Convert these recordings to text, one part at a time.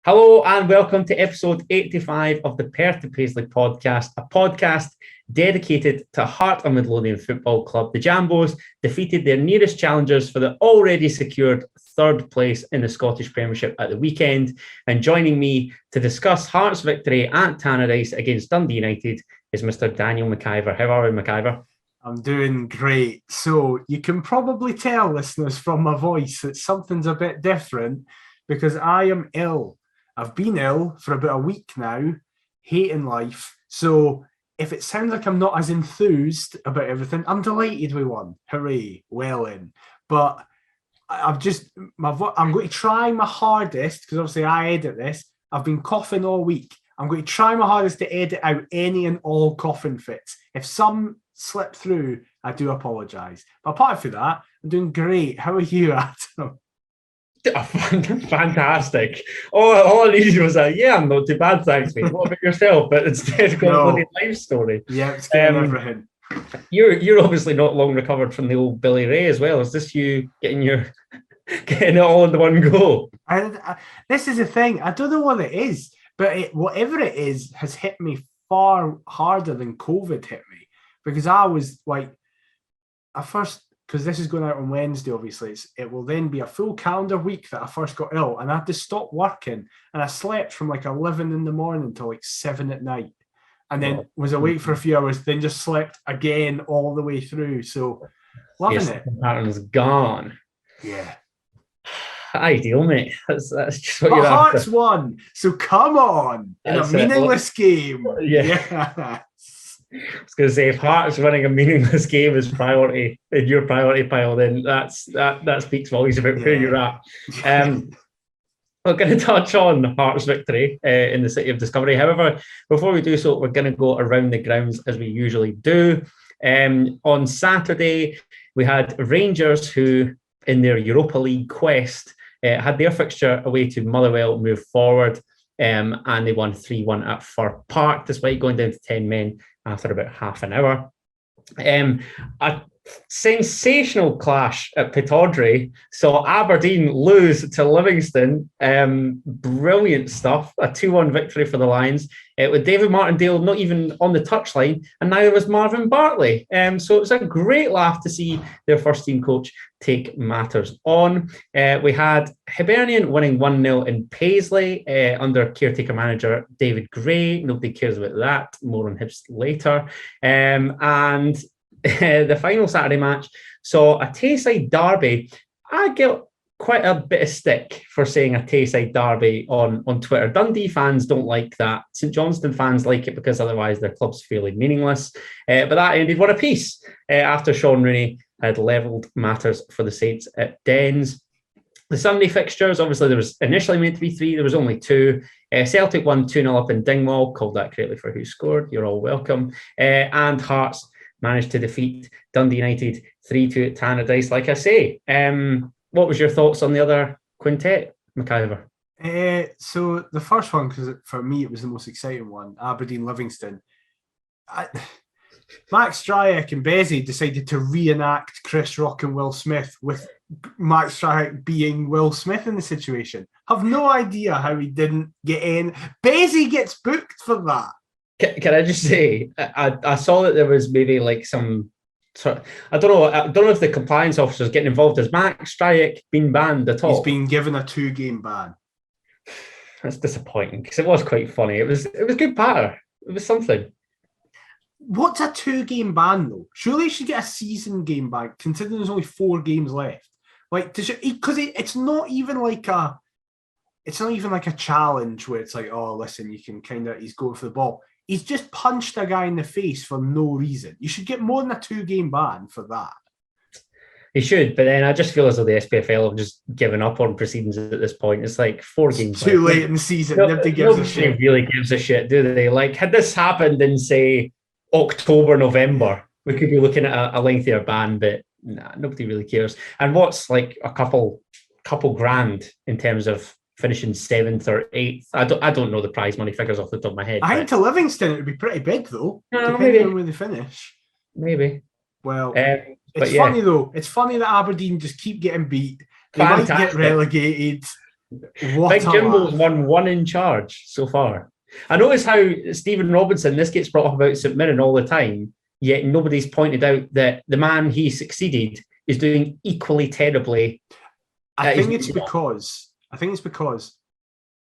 Hello and welcome to episode 85 of the Perth to Paisley Podcast, a podcast dedicated to Heart of Midlothian Football Club. The Jambos defeated their nearest challengers for the already secured third place in the Scottish Premiership at the weekend. And joining me to discuss Heart's victory at Tannadice against Dundee United is Mr. Daniel Mciver. How are we, Mciver? I'm doing great. So you can probably tell, listeners, from my voice that something's a bit different because I am ill. I've been ill for about a week now, hating life. So if it sounds like I'm not as enthused about everything, I'm delighted we won. Hooray, well in. But I'm going to try my hardest, because obviously I edit this. I've been coughing all week. I'm going to try my hardest to edit out any and all coughing fits. If some slip through, I do apologise. But apart from that, I'm doing great. How are you, Adam? Fantastic. All I needed was I'm not too bad, thanks, mate. What about yourself? But instead, got a bloody life story. Yeah, it's getting everything. You're obviously not long recovered from the old Billy Ray as well. Is this you getting it all in the one go? This is the thing. I don't know what it is, but whatever it is has hit me far harder than COVID hit me, because I was like, because this is going out on Wednesday, obviously, it will then be a full calendar week that I first got ill, and I had to stop working, and I slept from like 11 in the morning till like 7 at night, and then was awake for a few hours, then just slept again all the way through. So loving it. The pattern is gone. Yeah. Ideal, mate. That's just what but you're Hearts after. won, so come on, in a meaningless game. Yeah. I was going to say, if Hearts winning a meaningless game is priority in your priority pile, then that speaks volumes about where you're at. We're going to touch on Hearts' victory in the City of Discovery. However, before we do so, we're going to go around the grounds as we usually do. On Saturday, we had Rangers who, in their Europa League quest, had their fixture away to Motherwell move forward, and they won 3-1 at Fir Park, despite going down to 10 men after about half an hour. A sensational clash at Pittodrie saw Aberdeen lose to Livingston. Brilliant stuff. A 2-1 victory for the Lions, with David Martindale not even on the touchline, and neither was Marvin Bartley. So it was a great laugh to see their first team coach take matters on. We had Hibernian winning 1-0 in Paisley under caretaker manager David Gray. Nobody cares about that. More on him later. And the final Saturday match saw a Tayside derby. I get quite a bit of stick for saying a Tayside derby on Twitter. Dundee fans don't like that. St Johnstone fans like it because otherwise their club's fairly meaningless. But that ended one apiece after Sean Rooney had levelled matters for the Saints at Dens. The Sunday fixtures, obviously there was initially meant to be 3, there was only 2. Celtic won 2-0 up in Dingwall, called that correctly for who scored, you're all welcome. And Hearts managed to defeat Dundee United 3-2 at Tannadice, like I say. What was your thoughts on the other quintet, Mciver? So the first one, because for me it was the most exciting one, Aberdeen-Livingston. Max Stryjek and Bezzy decided to reenact Chris Rock and Will Smith, with Max Stryjek being Will Smith in the situation. Have no idea how he didn't get in. Bezzy gets booked for that. Can I just say, I saw that there was maybe like some sort of, I don't know if the compliance officer's getting involved. Has Max Stryjek been banned at all? He's been given a 2-game ban. That's disappointing, because it was quite funny. It was good patter. It was something. What's a 2-game ban though? Surely he should get a season game ban, considering there's only 4 games left. Like, because it's not even like a challenge where it's like, oh, listen, you can he's going for the ball. He's just punched a guy in the face for no reason. You should get more than a 2-game ban for that. He should, but then I just feel as though the SPFL have just given up on proceedings at this point. It's like 4 games. Too late in the season. Nobody gives a shit. Really gives a shit, do they? Like, had this happened in, say, October, November, we could be looking at a lengthier ban, but nah, nobody really cares. And what's like a couple grand in terms of finishing 7th or 8th? I don't know the prize money figures off the top of my head. I think to Livingston it would be pretty big though, depending maybe on where they finish. Maybe. Well, it's funny though. It's funny that Aberdeen just keep getting beat. They might get relegated. What Big a Jimbo's laugh. won one in charge so far. I notice how Stephen Robinson, this gets brought up about St Mirren all the time, yet nobody's pointed out that the man he succeeded is doing equally terribly. I think it's because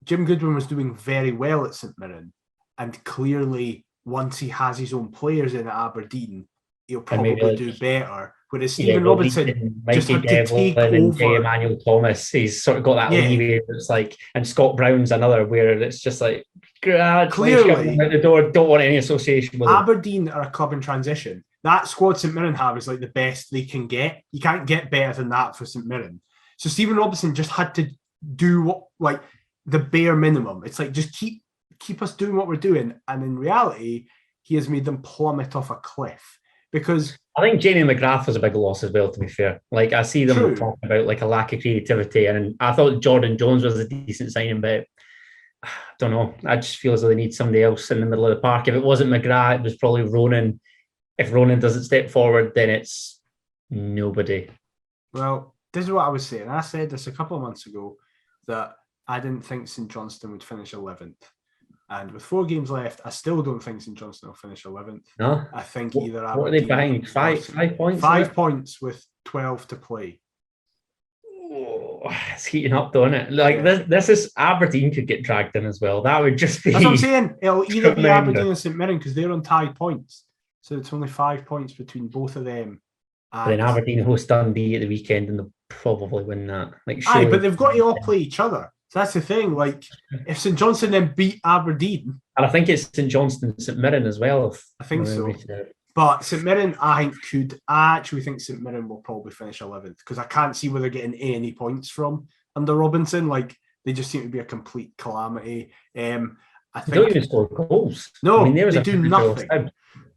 Jim Goodwin was doing very well at St Mirren, and clearly once he has his own players in at Aberdeen, he'll probably do better. Whereas Stephen Robinson just had to take over. Emmanuel Thomas, he's sort of got that leeway. It's like, and Scott Brown's another where it's just like, clearly out the door, don't want any association with Aberdeen are a club in transition. That squad St Mirren have is like the best they can get. You can't get better than that for St Mirren. So Stephen Robinson just had to do what, like, the bare minimum. It's like, just keep us doing what we're doing. And in reality, he has made them plummet off a cliff. Because I think Jamie McGrath was a big loss as well, to be fair. Like, I see them talking about like a lack of creativity, and I thought Jordan Jones was a decent signing, but I don't know. I just feel as though they need somebody else in the middle of the park. If it wasn't McGrath, it was probably Ronan. If Ronan doesn't step forward, then it's nobody. Well, this is what I was saying. I said this a couple of months ago, that I didn't think St Johnstone would finish 11th. And with 4 games left, I still don't think St Johnstone will finish 11th. No? I think either Aberdeen... What are they behind? 5 points? 5 points with 12 to play. Oh, it's heating up, though, isn't it? Like, this is... Aberdeen could get dragged in as well. That would just be... That's what I'm saying. It'll either be Aberdeen and St Mirren, because they're on tied points. So it's only 5 points between both of them. And then Aberdeen host Dundee at the weekend, and they'll probably win that. Like, aye, but they've got to all play each other. So that's the thing. Like, if St Johnstone then beat Aberdeen, and I think it's St Johnstone, St Mirren as well. I think so. But St Mirren, I actually think St Mirren will probably finish 11th, because I can't see where they're getting any points from under Robinson. Like, they just seem to be a complete calamity. They don't even score goals. No, I mean, they do nothing.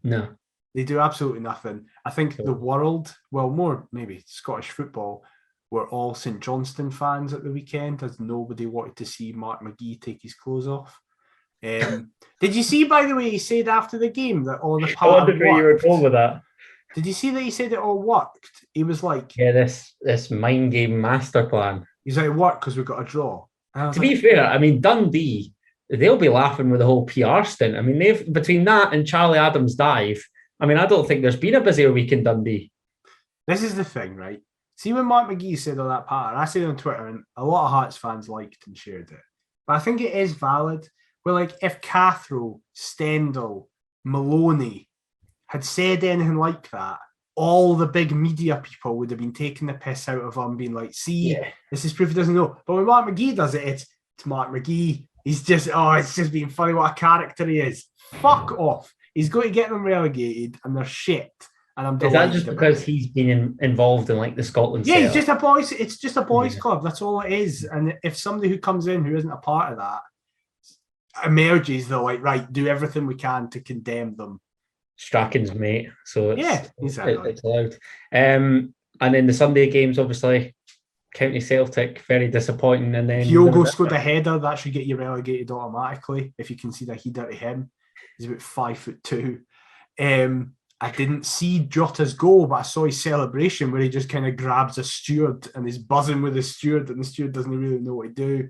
No. They do absolutely nothing. I think the world, well, more maybe Scottish football, were all St Johnstone fans at the weekend, as nobody wanted to see Mark McGee take his clothes off. Did you see, by the way, he said after the game that all the I wondered where you were going with that. Did you see that he said it all worked? He was like... Yeah, this mind game master plan. He's like, it worked because we got a draw. To be fair, I mean, Dundee, they'll be laughing with the whole PR stint. I mean, they've between that and Charlie Adams' dive, I mean, I don't think there's been a busier week in Dundee. This is the thing, right? See, when Mark McGee said all that pattern, I said it on Twitter, and a lot of Hearts fans liked and shared it. But I think it is valid. Where, like, if Cathro, Stendhal, Maloney had said anything like that, all the big media people would have been taking the piss out of him, being like, see, this is proof he doesn't know. But when Mark McGee does it, it's Mark McGee. He's just, it's just being funny what a character he is. Fuck off. He's going to get them relegated, and they're shit. And I'm delighted. Is that just because he's been involved in, like, the Scotland setup? He's just a boys. It's just a boys' club. That's all it is. And if somebody who comes in who isn't a part of that emerges, they're like, right, do everything we can to condemn them. Strachan's mate. So exactly. It's allowed. And then the Sunday games, obviously, County Celtic, very disappointing. And then Kyogo scored a header. That should get you relegated automatically if you concede a header to him. He's about 5'2". I didn't see Jota's goal, but I saw his celebration where he just kind of grabs a steward and is buzzing with the steward, and the steward doesn't really know what to do.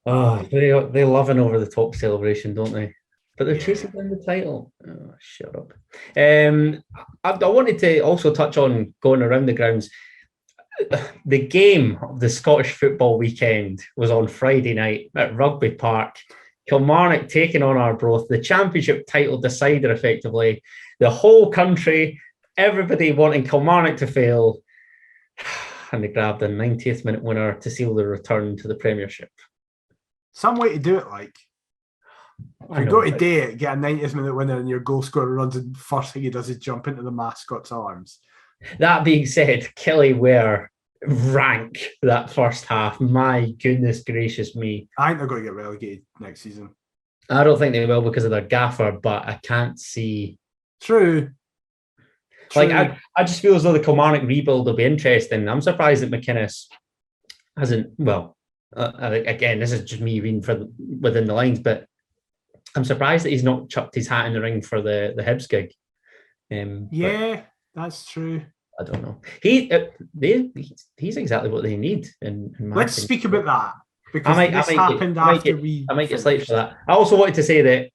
Oh, they love an over-the-top celebration, don't they? But they're chasing down the title. Oh, shut up. I wanted to also touch on going around the grounds. The game of the Scottish football weekend was on Friday night at Rugby Park. Kilmarnock taking on Arbroath, the championship title decider effectively. The whole country, everybody wanting Kilmarnock to fail. And they grabbed a 90th minute winner to seal their return to the Premiership. Some way to do it, like. If you go to do it, get a 90th minute winner, and your goal scorer runs, and first thing he does is jump into the mascot's arms. That being said, Kelly Ware rank that first half. My goodness gracious me. I think they're going to get relegated next season. I don't think they will because of their gaffer, but I can't see. True. Like, I just feel as though the Kilmarnock rebuild will be interesting. I'm surprised that McInnes hasn't, well, again, this is just me reading within the lines, but I'm surprised that he's not chucked his hat in the ring for the Hibs gig. That's true. I don't know. He's exactly what they need. Let's speak about that. Because this happened after we... I might get slighted for that. I also wanted to say that,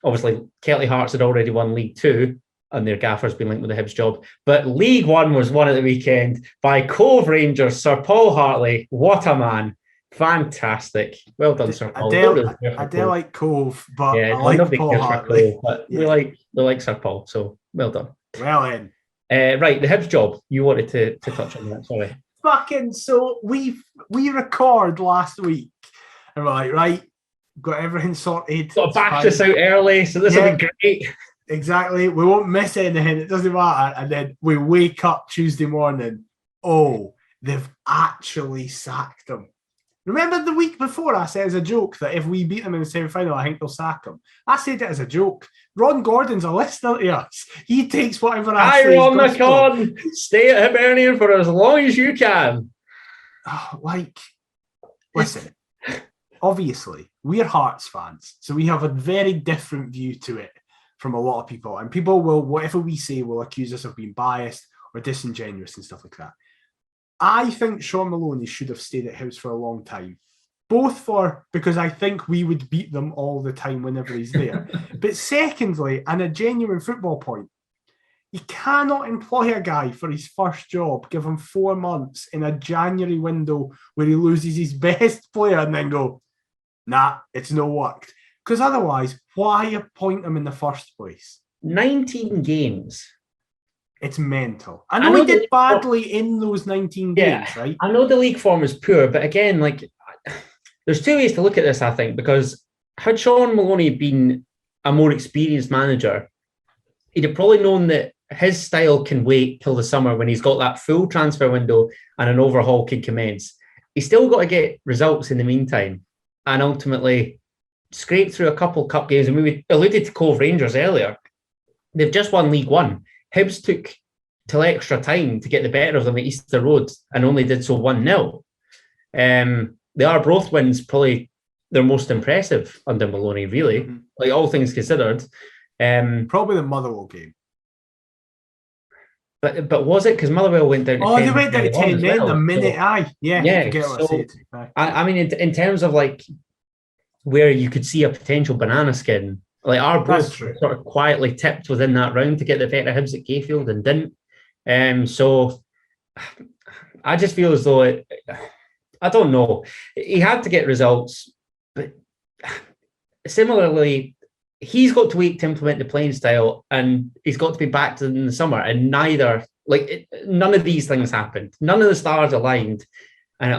obviously, Kelty Hearts had already won League Two, and their gaffer's been linked with the Hibs job. But League One was won at the weekend by Cove Rangers, Sir Paul Hartley. What a man. Fantastic. Well done, Sir Paul. I do like Cove, but I like Paul Hartley. Cove, but we like Sir Paul, so well done. Well then. Right, the Hibs job. You wanted to touch on that, sorry. Fucking, so we record last week, and we're like, right, got everything sorted. Got to bash this out early, so this will be great. Exactly. We won't miss anything. It doesn't matter. And then we wake up Tuesday morning. Oh, they've actually sacked him. Remember the week before I said as a joke that if we beat them in the semi-final, I think they'll sack him. I said it as a joke. Ron Gordon's a listener to us. He takes whatever I say. Ron McCon, stay at Hibernian for as long as you can. Listen, obviously, we're Hearts fans, so we have a very different view to it from a lot of people. And people will, whatever we say, will accuse us of being biased or disingenuous and stuff like that. I think Sean Maloney should have stayed at Hibs for a long time. Both because I think we would beat them all the time whenever he's there. But secondly, and a genuine football point, you cannot employ a guy for his first job, give him 4 months in a January window where he loses his best player and then go, nah, it's no worked. Because otherwise, why appoint him in the first place? 19 games. It's mental. I know he did badly in those 19 games, right? I know the league form is poor, but again, there's two ways to look at this, I think, because had Sean Maloney been a more experienced manager, he'd have probably known that his style can wait till the summer when he's got that full transfer window and an overhaul can commence. He's still got to get results in the meantime and ultimately scrape through a couple cup games. And we alluded to Cove Rangers earlier. They've just won League One. Hibs took till extra time to get the better of them at Easter Road and only did so 1-0. The Arbroath wins probably their most impressive under Maloney, really. Mm-hmm. Like all things considered. Probably the Motherwell game. But was it? Because Motherwell went down to 10. They went down to 10 then, the minute, I mean, in terms of where you could see a potential banana skin, Arbroath sort of quietly tipped within that round to get the better Hibs at Gayfield and didn't. So I just feel as though I don't know. He had to get results, but similarly, he's got to wait to implement the playing style, and he's got to be back in the summer. And none of these things happened. None of the stars aligned, and it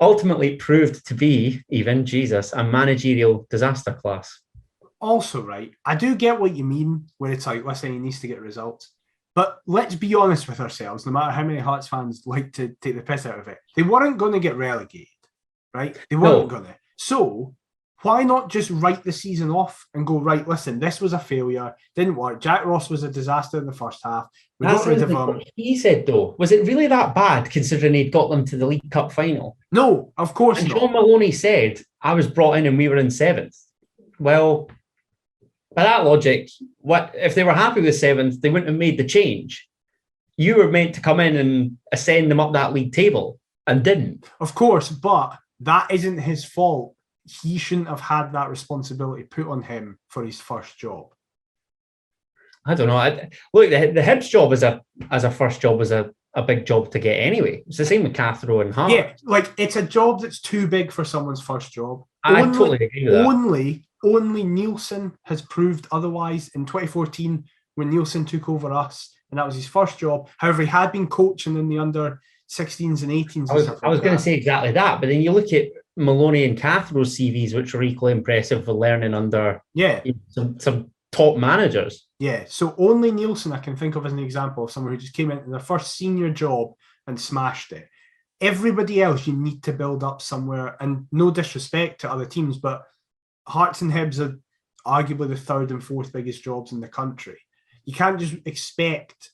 ultimately proved to be a managerial disaster class. Also, right, I do get what you mean when it's like, listen, he needs to get results. But let's be honest with ourselves, no matter how many Hearts fans like to take the piss out of it, they weren't going to get relegated, right? They weren't going to. So why not just write the season off and go, right, listen, this was a failure, didn't work. Jack Ross was a disaster in the first half. We got rid of him. What he said, though, was it really that bad considering he'd got them to the League Cup final? No, of course not. And Sean Maloney said, I was brought in and we were in 7th. Well, by that logic, what if they were happy with 7th, they wouldn't have made the change. You were meant to come in and ascend them up that league table and didn't. Of course, but that isn't his fault. He shouldn't have had that responsibility put on him for his first job. I don't know. Look, the Hibs job as a first job was a big job to get anyway. It's the same with Cathro and Hart. Yeah, it's a job that's too big for someone's first job. I totally agree with that. Only Nielsen has proved otherwise in 2014 when Nielsen took over us, and that was his first job. However, he had been coaching in the under 16s and 18s. I was going to say exactly that, but then you look at Maloney and Cathro's CVs, which are equally impressive for learning under some top managers. Yeah, so only Nielsen I can think of as an example of someone who just came into their first senior job and smashed it. Everybody else you need to build up somewhere, and no disrespect to other teams, but Hearts and Hibs are arguably the third and fourth biggest jobs in the country. You can't just expect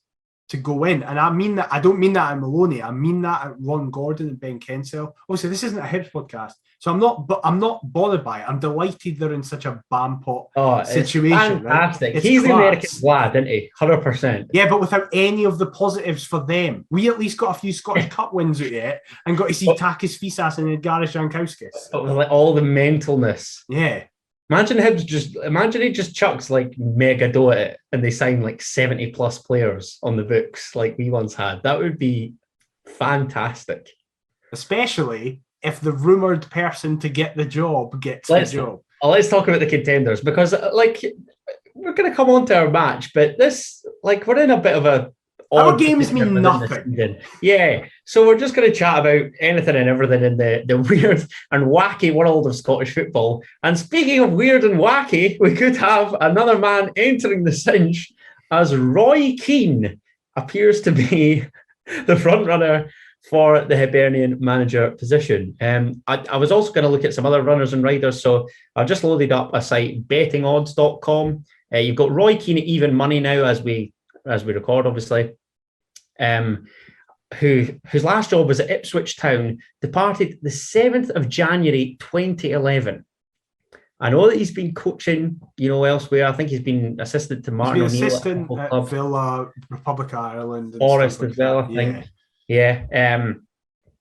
to go in. And I mean that, I don't mean that at Maloney. I mean that at Ron Gordon and Ben Kensell. Obviously, this isn't a Hibs podcast, so I'm not bothered by it. I'm delighted they're in such a bam-pot situation. Fantastic. Right? He's the American lad, isn't he? 100%. Yeah, but without any of the positives for them. We at least got a few Scottish Cup wins out yet and got to see Takis Fisas and Edgaris Jankowskis. But with like all the mentalness. Yeah. Imagine he just chucks like mega dough at it and they sign like 70 plus players on the books like we once had. That would be fantastic. Especially if the rumoured person to get the job gets the job. Let's talk about the contenders, because like we're going to come on to our match, but this, like, we're in a bit of a... Our games mean nothing. Yeah, so we're just going to chat about anything and everything in the weird and wacky world of Scottish football. And speaking of weird and wacky, we could have another man entering the cinch as Roy Keane appears to be the front runner for the Hibernian manager position. I was also going to look at some other runners and riders, so I've just loaded up a site, bettingodds.com. You've got Roy Keane at even money now as we record, obviously. Whose last job was at Ipswich Town, departed the 7th of January 2011. I know that he's been coaching, elsewhere. I think he's been assistant to Martin O'Neill. Assistant at Villa, Republic of Ireland. Forest as well, I think. Yeah.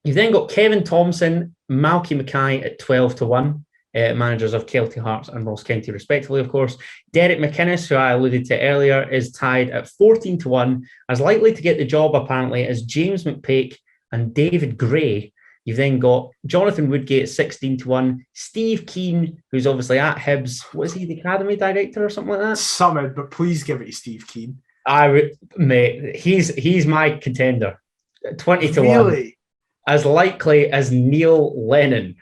You've then got Kevin Thompson, Malky Mackay at 12-1. Managers of Kelty Hearts and Ross County, respectively, of course. Derek McInnes, who I alluded to earlier, is tied at 14-1, as likely to get the job, apparently, as James McPake and David Gray. You've then got Jonathan Woodgate at 16-1, Steve Keane, who's obviously at Hibs. What is he, the academy director or something like that? Summit, but please give it to Steve Keane. Mate, he's my contender. 20-1. Really? As likely as Neil Lennon.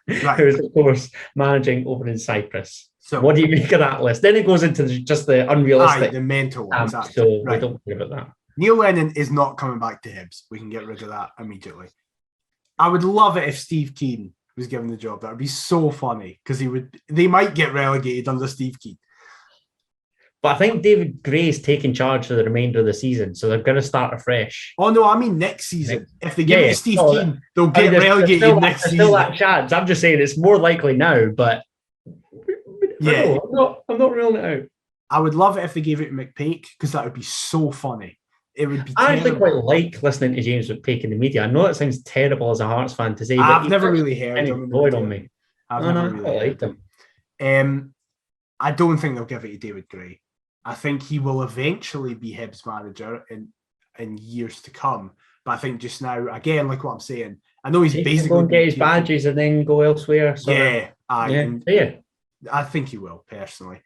Right. Who is, of course, managing over in Cyprus. So, what do you make of that list? Then it goes into just the unrealistic. The mental ones. So we don't care about that. Neil Lennon is not coming back to Hibs. We can get rid of that immediately. I would love it if Steve Keane was given the job. That would be so funny because they might get relegated under Steve Keane. But I think David Gray's taking charge for the remainder of the season, so they're going to start afrash. Oh, no, I mean next season. If they give it to Steve Keane, they'll get relegated next season. There's still that chance. I'm just saying it's more likely now, but yeah, I'm not ruling it out. I would love it if they gave it to McPake because that would be so funny. It would be I actually quite like listening to James McPake in the media. I know that sounds terrible as a Hearts fan to say, but I've never really heard him. On me. I've never really heard him. I don't think they'll give it to David Gray. I think he will eventually be Hibs manager in years to come. But I think just now, again, like what I'm saying, I know he's basically going to get his badges and then go elsewhere. So I think he will, personally.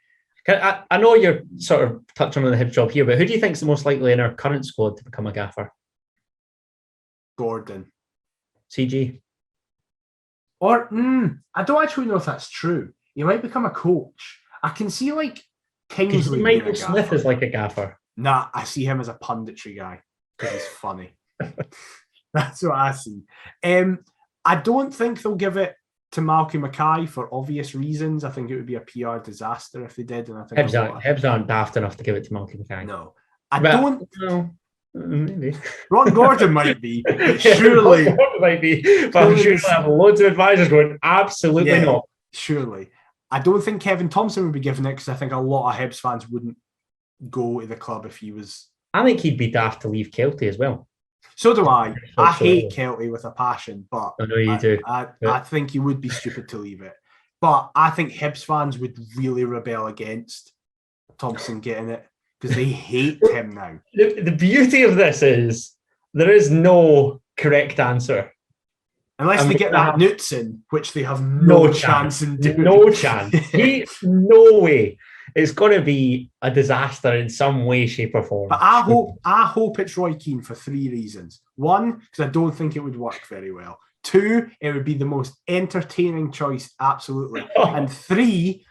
I know you're sort of touching on the Hibs job here, but who do you think is the most likely in our current squad to become a gaffer? Gordon. CG? Or, I don't actually know if that's true. He might become a coach. I can see, like, Kingsley. Michael Smith is like a gaffer. Nah, I see him as a punditry guy because he's funny. That's what I see. I don't think they'll give it to Malky Mackay for obvious reasons. I think it would be a PR disaster if they did. And I think Hibs aren't daft enough to give it to Malky Mackay. No, maybe. Ron Gordon might be, surely. Ron Gordon might be, but I'm sure he'll have loads of advisors going, absolutely not. Surely. I don't think Kevin Thompson would be given it because I think a lot of Hibs fans wouldn't go to the club if he was... I think he'd be daft to leave Kelty as well. So do I. I hate Kelty with a passion, but I know you do. I think he would be stupid to leave it. But I think Hibs fans would really rebel against Thompson getting it because they hate him now. The beauty of this is there is no correct answer. Unless they get that Knutson, which they have no chance in doing. No chance. No way. It's going to be a disaster in some way, shape, or form. But I hope it's Roy Keane for 3 reasons. 1, because I don't think it would work very well. 2, it would be the most entertaining choice, absolutely. And 3,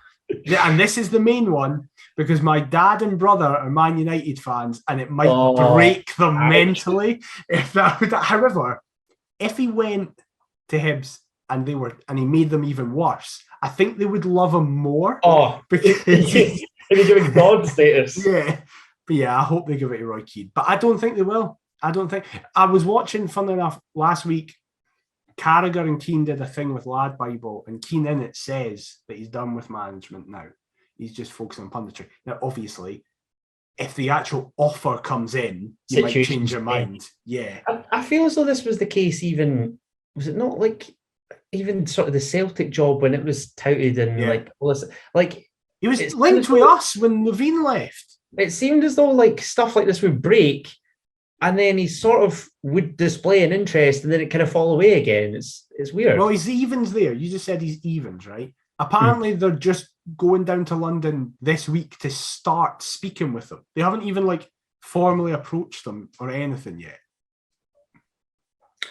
and this is the main one, because my dad and brother are Man United fans, and it might break them mentally. However, if he went to Hibs and he made them even worse, I think they would love him more. Because he's doing God status. Yeah. But yeah, I hope they give it to Roy Keane. But I don't think they will. I don't think. I was watching, funnily enough, last week, Carragher and Keane did a thing with Lad Bible, and Keane in it says that he's done with management now. He's just focusing on punditry. Now, obviously, if the actual offer comes in, you might change your mind. Yeah. I feel as though this was the case even, was it not like even sort of the Celtic job when it was touted and like he was linked with us when Levine left. It seemed as though like stuff like this would break and then he sort of would display an interest and then it kind of fall away again. It's weird. Well, he's evens there. You just said he's evens, right? Apparently they're just going down to London this week to start speaking with them. They haven't even like formally approached them or anything yet.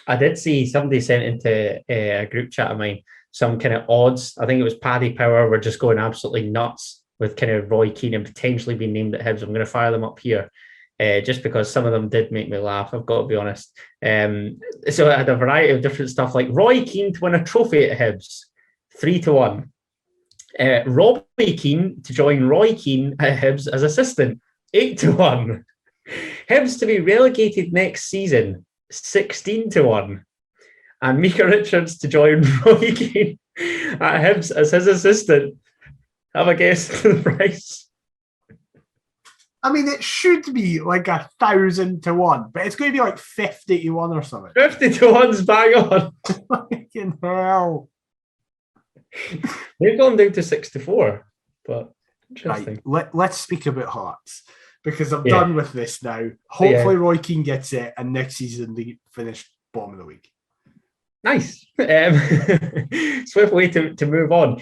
I did see somebody sent into a group chat of mine some kind of odds. I think it was Paddy Power were just going absolutely nuts with kind of Roy Keane and potentially being named at Hibs. I'm going to fire them up here just because some of them did make me laugh, I've got to be honest. So I had a variety of different stuff like Roy Keane to win a trophy at Hibs, 3-1. Robbie Keane to join Roy Keane at Hibs as assistant, 8-1. Hibs to be relegated next season, 16-1. And Micah Richards to join Roy Keane at Hibs as his assistant. Have a guess at the price. I mean, it should be like 1,000-1, but it's going to be like 50-1 or something. 50-1's bang on. Fucking hell. They've gone down to 6-4, but interesting. Right, let's speak about Hearts because I'm done with this now. Hopefully Roy Keane gets it and next season they finish bottom of the league. Nice. Swift way to move on.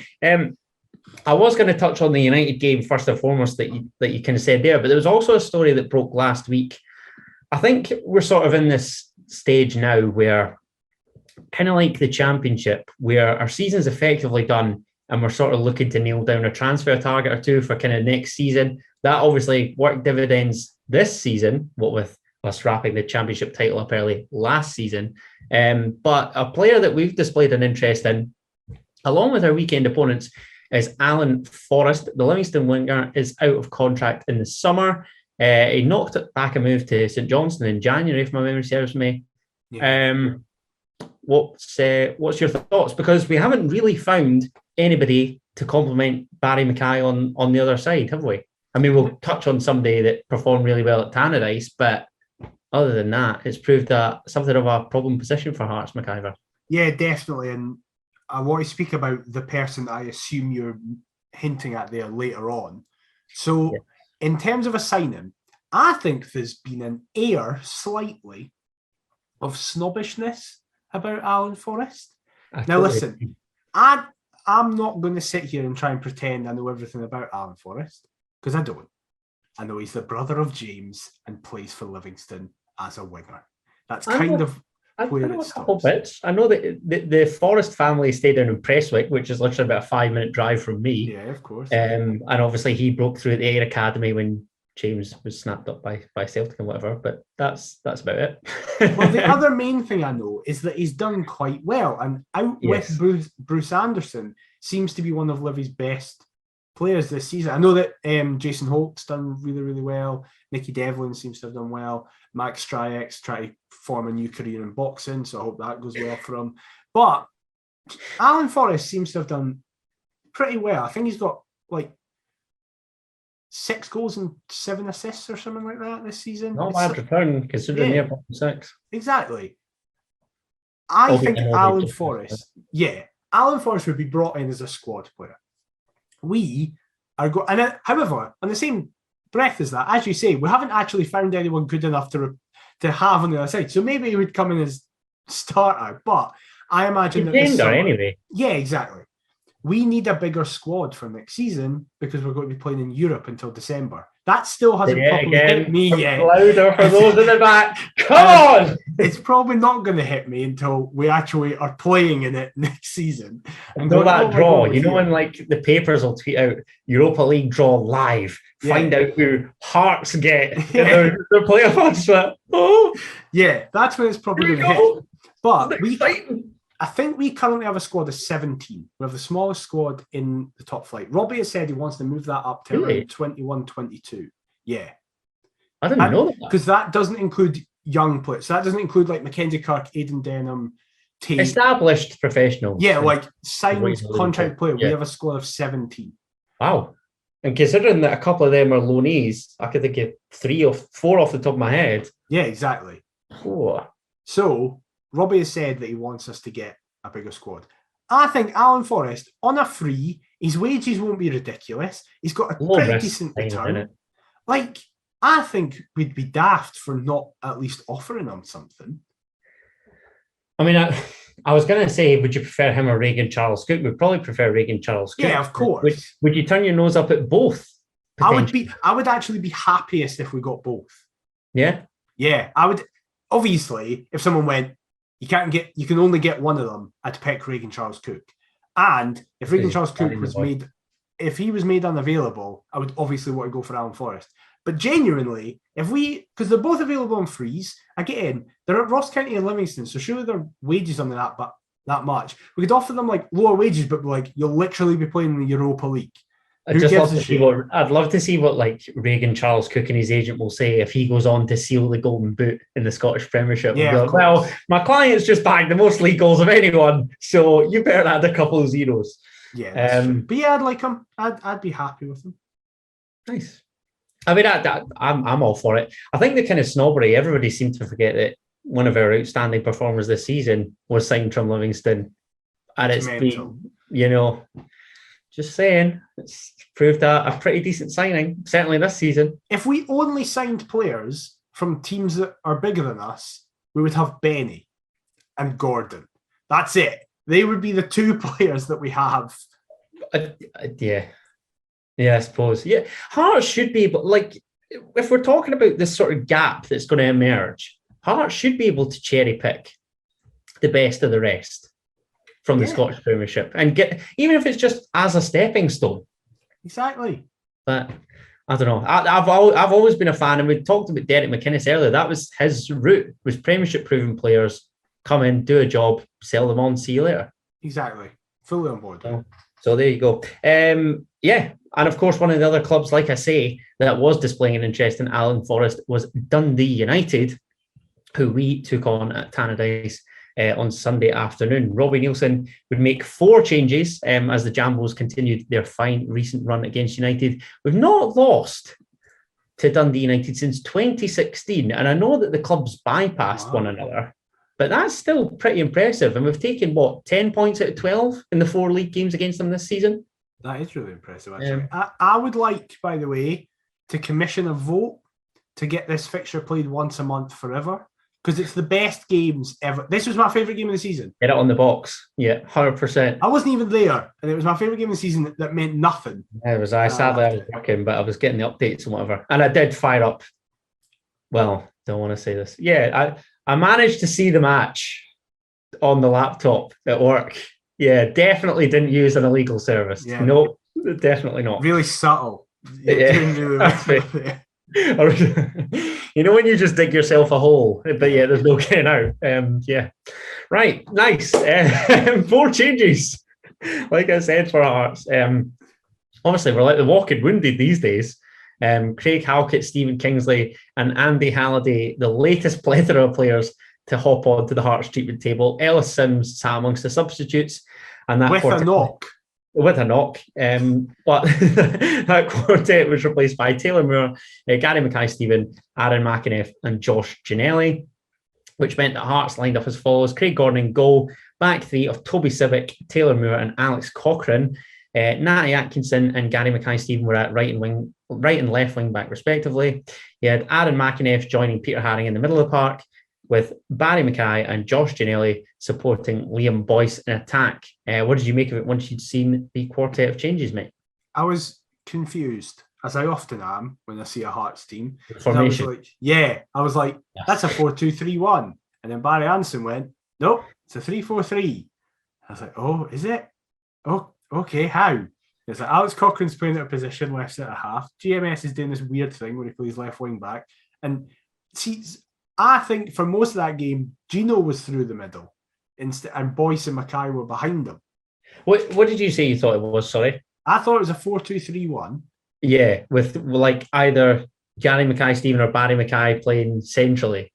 I was going to touch on the United game first and foremost that you kind of said there, but there was also a story that broke last week. I think we're sort of in this stage now where kind of like the Championship, where our season's effectively done and we're sort of looking to nail down a transfer target or two for kind of next season. That obviously worked dividends this season, what with us wrapping the Championship title up early last season. But a player that we've displayed an interest in, along with our weekend opponents, is Alan Forrest. The Livingston winger is out of contract in the summer. He knocked back a move to St Johnstone in January, if my memory serves me. Yeah. What's your thoughts? Because we haven't really found anybody to complement Barry Mackay on the other side, have we? I mean, we'll touch on somebody that performed really well at Tannadice, but other than that, it's proved something of a problem position for Hearts, Mciver. Yeah, definitely. And I want to speak about the person that I assume you're hinting at there later on. So, in terms of a signing, I think there's been an air slightly of snobbishness about Alan Forrest. Now, listen, I'm not going to sit here and try and pretend I know everything about Alan Forrest, because I don't. I know he's the brother of James and plays for Livingston as a winger. That's kind of where it stops. I know that the Forrest family stayed down in Prestwick, which is literally about a 5-minute drive from me. Yeah, of course. And obviously he broke through at the Air Academy when James was snapped up by Celtic and whatever, but that's about it. Well, the other main thing I know is that he's done quite well, and out with Bruce Anderson seems to be one of Livy's best players this season. I know that Jason Holt's done really, really well. Nicky Devlin seems to have done well. Max Stryek's trying to form a new career in boxing, so I hope that goes well for him. But Alan Forrest seems to have done pretty well. I think he's got like 6 goals and 7 assists or something like that this season. Not bad return considering they're bottom 6. Exactly. I think Alan Forrest would be brought in as a squad player. We are however, on the same breath as that, as you say, we haven't actually found anyone good enough to have on the other side. So maybe he would come in as starter, but I imagine anyway. Yeah, exactly. We need a bigger squad for next season because we're going to be playing in Europe until December. That still hasn't properly hit me yet. Louder for those in the back. Come on! It's probably not going to hit me until we actually are playing in it next season. And that draw, you know, when like the papers will tweet out Europa League draw live, find out who Hearts get their playoff odds. Yeah, that's when it's probably going to hit. But I think we currently have a squad of 17. We have the smallest squad in the top flight. Robbie has said he wants to move that up to around 21, 22. Yeah. I didn't know that. Because that doesn't include young players. So that doesn't include like Mackenzie Kirk, Aidan Denham, Tate. Established professionals. Yeah, like signed contract player. We have a squad of 17. Wow. And considering that a couple of them are loanees, I could think of 3 or 4 off the top of my head. Yeah, exactly. Oh. So Robbie has said that he wants us to get a bigger squad. I think Alan Forrest, on a free, his wages won't be ridiculous. He's got a pretty decent return. Like, I think we'd be daft for not at least offering him something. I mean, I was going to say, would you prefer him or Reagan Charles Cook? We'd probably prefer Reagan Charles Cook. Yeah, of course. Would you turn your nose up at both? I would actually be happiest if we got both. Yeah? Yeah, I would. Obviously, if someone went, you can only get one of them, I'd pick Reagan Charles Cook. And if Reagan Charles Cook was made unavailable, I would obviously want to go for Alan Forrest. But genuinely, because they're both available on frees, again, they're at Ross County and Livingston, so surely their wages aren't that much. We could offer them like lower wages, but like you'll literally be playing in the Europa League. I'd love to see what like Reagan Charles Cook and his agent will say if he goes on to seal the golden boot in the Scottish Premiership. Yeah, like, well, my client's just bagged the most league goals of anyone, so you better add a couple of zeros. Yeah, but yeah, I'd like him. I'd be happy with him. Nice. I mean, I'm all for it. I think the kind of snobbery, everybody seemed to forget that one of our outstanding performers this season was signed from Livingston. And it's been, just saying, it's proved a pretty decent signing, certainly this season. If we only signed players from teams that are bigger than us, we would have Benny and Gordon. That's it. They would be the 2 players that we have. Yeah, I suppose. Yeah, Hearts should be able, like, if we're talking about this sort of gap that's going to emerge, Hearts should be able to cherry pick the best of the rest from the Scottish Premiership and get, even if it's just as a stepping stone. Exactly. But I don't know. I've always been a fan, and we talked about Derek McInnes earlier. That was his route, was Premiership proven players come in, do a job, sell them on, see you later. Exactly. Fully on board. So there you go. And of course, one of the other clubs, like I say, that was displaying an interest in Alan Forrest was Dundee United, who we took on at Tannadice on Sunday afternoon. Robbie Nielsen would make 4 changes as the Jambos continued their fine recent run against United. We've not lost to Dundee United since 2016, and I know that the clubs bypassed one another, but that's still pretty impressive. And we've taken, 10 points out of 12 in the 4 league games against them this season? That is really impressive, actually. I would like, by the way, to commission a vote to get this fixture played once a month forever, because it's the best games ever. This was my favourite game of the season. Get it on the box. Yeah, 100%. I wasn't even there, and it was my favourite game of the season that meant nothing. Yeah, it was. Sadly, I was working, but I was getting the updates and whatever. And I did fire up. Well, don't want to say this. Yeah, I managed to see the match on the laptop at work. Yeah, definitely didn't use an illegal service. Yeah. Nope, definitely not. Really subtle. You know when you just dig yourself a hole, but yeah, there's no getting out. Right, nice. 4 changes, like I said, for Hearts. Obviously, we're like the walking wounded these days. Craig Halkett, Stephen Kingsley, and Andy Halliday, the latest plethora of players to hop on to the Hearts treatment table. Ellis Sims sat amongst the substitutes, and that with a knock. But that quartet was replaced by Taylor Moore, Gary Mackay-Steven, Aaron McInnes, and Josh Ginnelly, which meant that Hearts lined up as follows: Craig Gordon in goal, back 3 of Toby Civic, Taylor Moore, and Alex Cochrane. Natty Atkinson and Gary Mackay-Steven were at right and left wing back respectively. You had Aaron McInnes joining Peter Haring in the middle of the park, with Barry Mackay and Josh Ginnelly supporting Liam Boyce in attack. What did you make of it once you'd seen the quartet of changes, mate? I was confused, as I often am when I see a Hearts team. Formation. I was like, that's a 4-2-3-1. And then Barry Anderson went, nope, it's a 3-4-3. I was like, oh, is it? Oh, okay, how? It's like Alex Cochrane's playing at a position left centre half. GMS is doing this weird thing where he plays left wing back. And see, I think for most of that game, Gino was through the middle, and Boyce and Mackay were behind him. What did you say you thought it was? Sorry, I thought it was a 4-2-3-1. Yeah, with like either Gary Mackay-Steven or Barry Mackay playing centrally.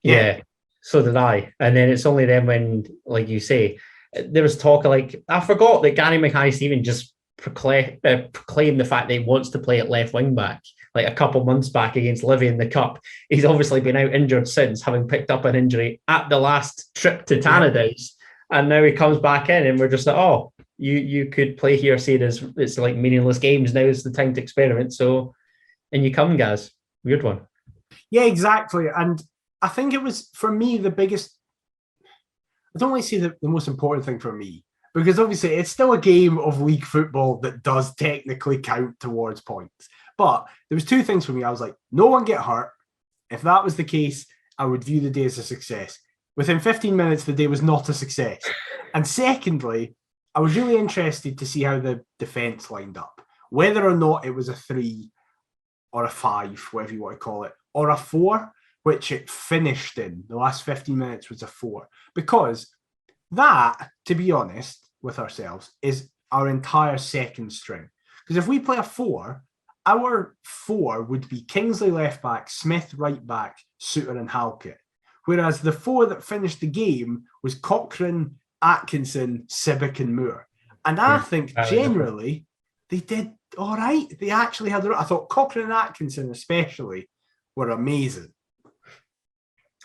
Yeah, so did I. And then it's only then when, like you say, there was talk of like, I forgot that Gary Mackay-Steven just proclaimed the fact that he wants to play at left wing back, like a couple months back against Livy in the Cup. He's obviously been out injured since, having picked up an injury at the last trip to Tannadice. And now he comes back in and we're just like, oh, you could play here, say it's like meaningless games. Now is the time to experiment. So, and you come, Gaz. Weird one. Yeah, exactly. And I think it was, for me, the biggest, I don't want to say the most important thing for me, because obviously it's still a game of league football that does technically count towards points. But there was two things for me. I was like, no one get hurt. If that was the case, I would view the day as a success. Within 15 minutes, the day was not a success. And secondly, I was really interested to see how the defence lined up, whether or not it was a 3 or a 5, whatever you want to call it, or a 4, which it finished in. The last 15 minutes was a 4. Because that, to be honest with ourselves, is our entire second string. Because if we play a 4, our 4 would be Kingsley left back, Smith right back, Suter and Halkett. Whereas the 4 that finished the game was Cochrane, Atkinson, Sibbick and Moore. And I think generally they did all right. They actually had I thought Cochrane and Atkinson especially were amazing.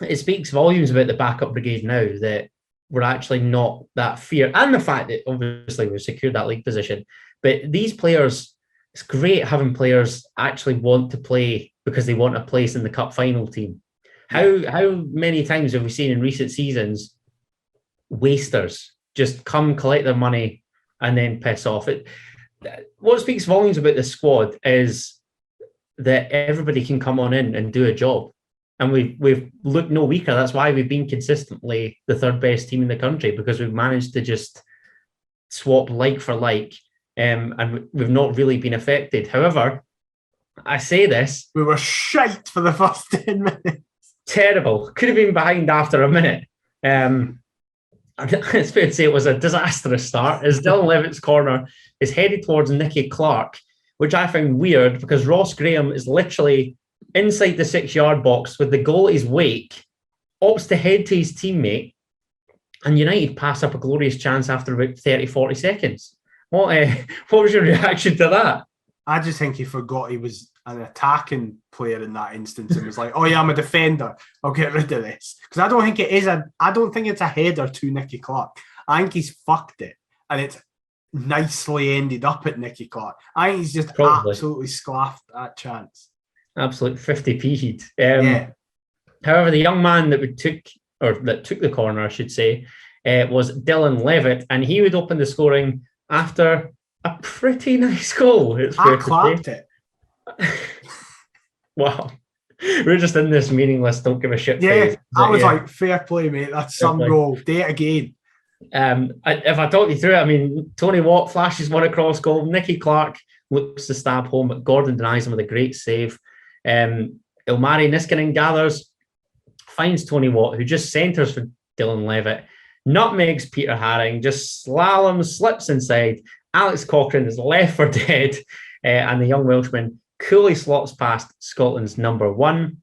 It speaks volumes about the backup brigade now that we're actually not that fear. And the fact that obviously we've secured that league position. But these players, it's great having players actually want to play because they want a place in the cup final team. How many times have we seen in recent seasons wasters just come collect their money and then piss off? What speaks volumes about the squad is that everybody can come on in and do a job. And we've looked no weaker. That's why we've been consistently the third best team in the country, because we've managed to just swap like for like, and we've not really been affected. However, I say this. We were shite for the first 10 minutes. Terrible. Could have been behind after a minute. It's fair to say it was a disastrous start, as Dylan Levitt's corner is headed towards Nicky Clark, which I found weird because Ross Graham is literally inside the 6-yard box with the goal at his wake, opts to head to his teammate, and United pass up a glorious chance after about 30, 40 seconds. What was your reaction to that? I just think he forgot he was an attacking player in that instance and was like, oh yeah, I'm a defender, I'll get rid of this. Because I don't think it's a header to Nicky Clark. I think he's fucked it and it's nicely ended up at Nicky Clark. I think he's just absolutely sclaffed that chance. Absolute 50p. However, the young man that took the corner, I should say, was Dylan Levitt, and he would open the scoring after a pretty nice goal. I clapped it. Wow. We're just in this meaningless, don't give a shit phase. I was like, fair play, mate. That's some goal. Do it again. If I talk you through it, I mean, Tony Watt flashes one across goal. Nicky Clark looks to stab home, but Gordon denies him with a great save. Ilmari Niskanen gathers, finds Tony Watt, who just centres for Dylan Levitt, nutmegs Peter Haring, just slaloms, slips inside. Alex Cochrane is left for dead, and the young Welshman coolly slots past Scotland's number 1.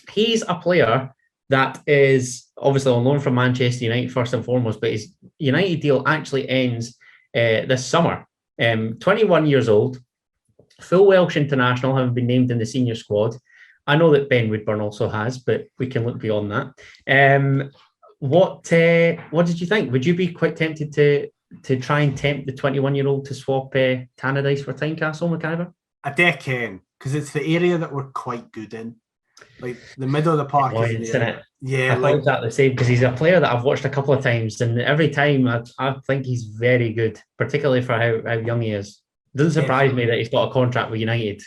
He's a player that is obviously on loan from Manchester United first and foremost, but his United deal actually ends this summer. 21 years old, full Welsh international, having been named in the senior squad. I know that Ben Woodburn also has, but we can look beyond that. What did you think? Would you be quite tempted to try and tempt the 21-year-old to swap Tannadice for Tynecastle, Mciver? I can, because it's the area that we're quite good in. Like the middle of the park isn't it? Yeah, I thought exactly the same, because he's a player that I've watched a couple of times, and every time I think he's very good, particularly for how young he is. It doesn't surprise me that he's got a contract with United.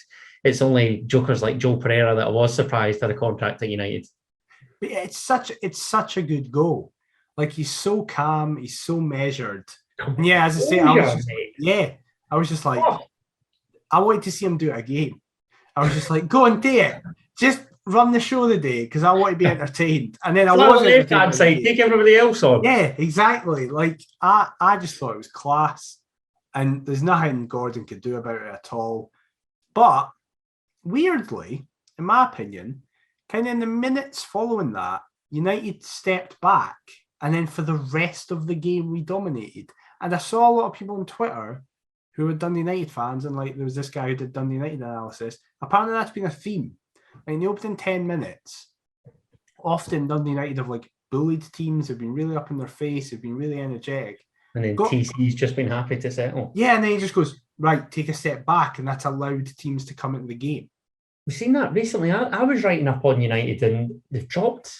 It's only jokers like Joel Pereira that I was surprised had a contract at United. But it's such a good goal. Like, he's so calm, he's so measured. And yeah, as I say, I was just like, I wanted to see him do it again. I was just like, go and do it. Just run the show today, because I want to be entertained. And then I wasn't. Take everybody else on. Yeah, exactly. Like, I just thought it was class. And there's nothing Gordon could do about it at all. But weirdly, in my opinion, kind of in the minutes following that, United stepped back, and then for the rest of the game, we dominated. And I saw a lot of people on Twitter who were Dundee United fans, and like there was this guy who did Dundee United analysis. Apparently, that's been a theme. Like, in the opening 10 minutes, often Dundee United have like bullied teams, have been really up in their face, have been really energetic. And then TC's just been happy to settle. Yeah, and then he just goes, right, take a step back, and that's allowed teams to come into the game. We've seen that recently. I was writing up on United, and they've dropped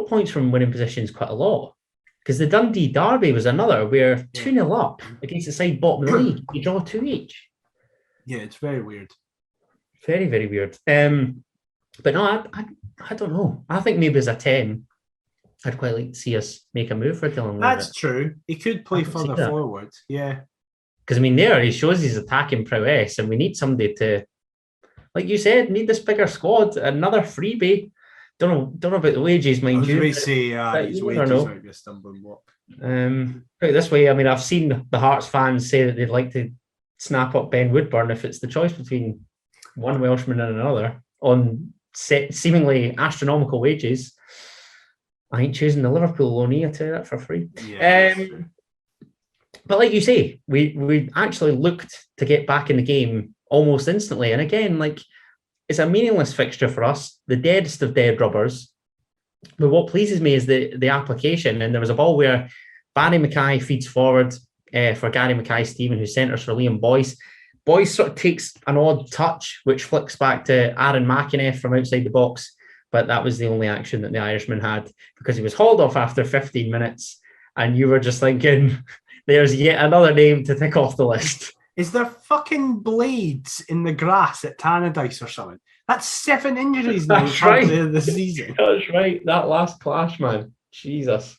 points from winning positions quite a lot. Because the Dundee derby was another where 2-0 up against the side bottom of the league, you draw 2 each. Yeah, it's very weird. Very, very weird. But no, I don't know. I think maybe as a 10, I'd quite like to see us make a move for Dylan. That's true. He could play further forward. Yeah. Because, I mean, there he shows his attacking prowess, and we need somebody to, like you said, need this bigger squad. Another freebie. Don't know about the wages, mind you. I was say his wages might be a stumbling block. Put it this way, I mean, I've seen the Hearts fans say that they'd like to snap up Ben Woodburn if it's the choice between one Welshman and another on seemingly astronomical wages. I ain't choosing the Liverpool loanee, I tell you that for free. Yeah, but like you say, we actually looked to get back in the game almost instantly. And again, like, it's a meaningless fixture for us, the deadest of dead rubbers. But what pleases me is the application. And there was a ball where Barry Mackay feeds forward for Gary Mackay-Steven, who centres for Liam Boyce. Boyce sort of takes an odd touch, which flicks back to Aaron McInnes from outside the box. But that was the only action that the Irishman had, because he was hauled off after 15 minutes. And you were just thinking, there's yet another name to tick off the list. Is there fucking blades in the grass at Tannadice or something? That's 7 injuries now this season. That's right. That last clash, man. Jesus.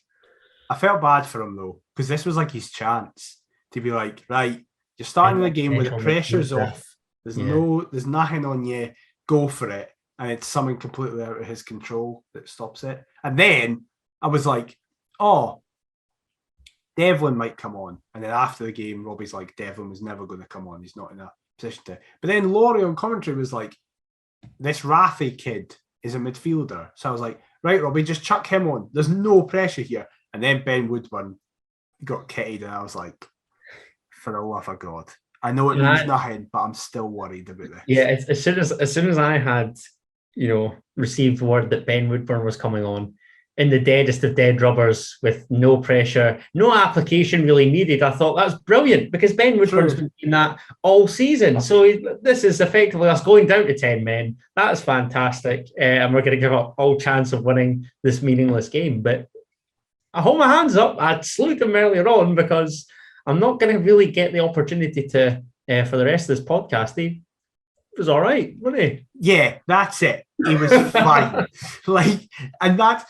I felt bad for him, though, because this was like his chance to be like, right, you're starting the game with the pressure's off. There's nothing on you. Go for it. And it's something completely out of his control that stops it. And then I was like, oh, Devlin might come on. And then after the game, Robbie's like, Devlin was never going to come on. He's not in a position to. But then Laurie on commentary was like, this Rathi kid is a midfielder. So I was like, right, Robbie, just chuck him on. There's no pressure here. And then Ben Woodburn got kitted, and I was like, for the love of God. I know it means nothing, but I'm still worried about this. Yeah, as soon as I had, received word that Ben Woodburn was coming on, in the deadest of dead rubbers with no pressure, no application really needed, I thought that's brilliant, because Ben Woodburn's been doing that all season. So this is effectively us going down to 10 men. That's fantastic. And we're going to give up all chance of winning this meaningless game. But I hold my hands up. I salute him earlier on, because I'm not going to really get the opportunity to, for the rest of this podcast. He was all right, wasn't he? Yeah, that's it. He was fine. And that's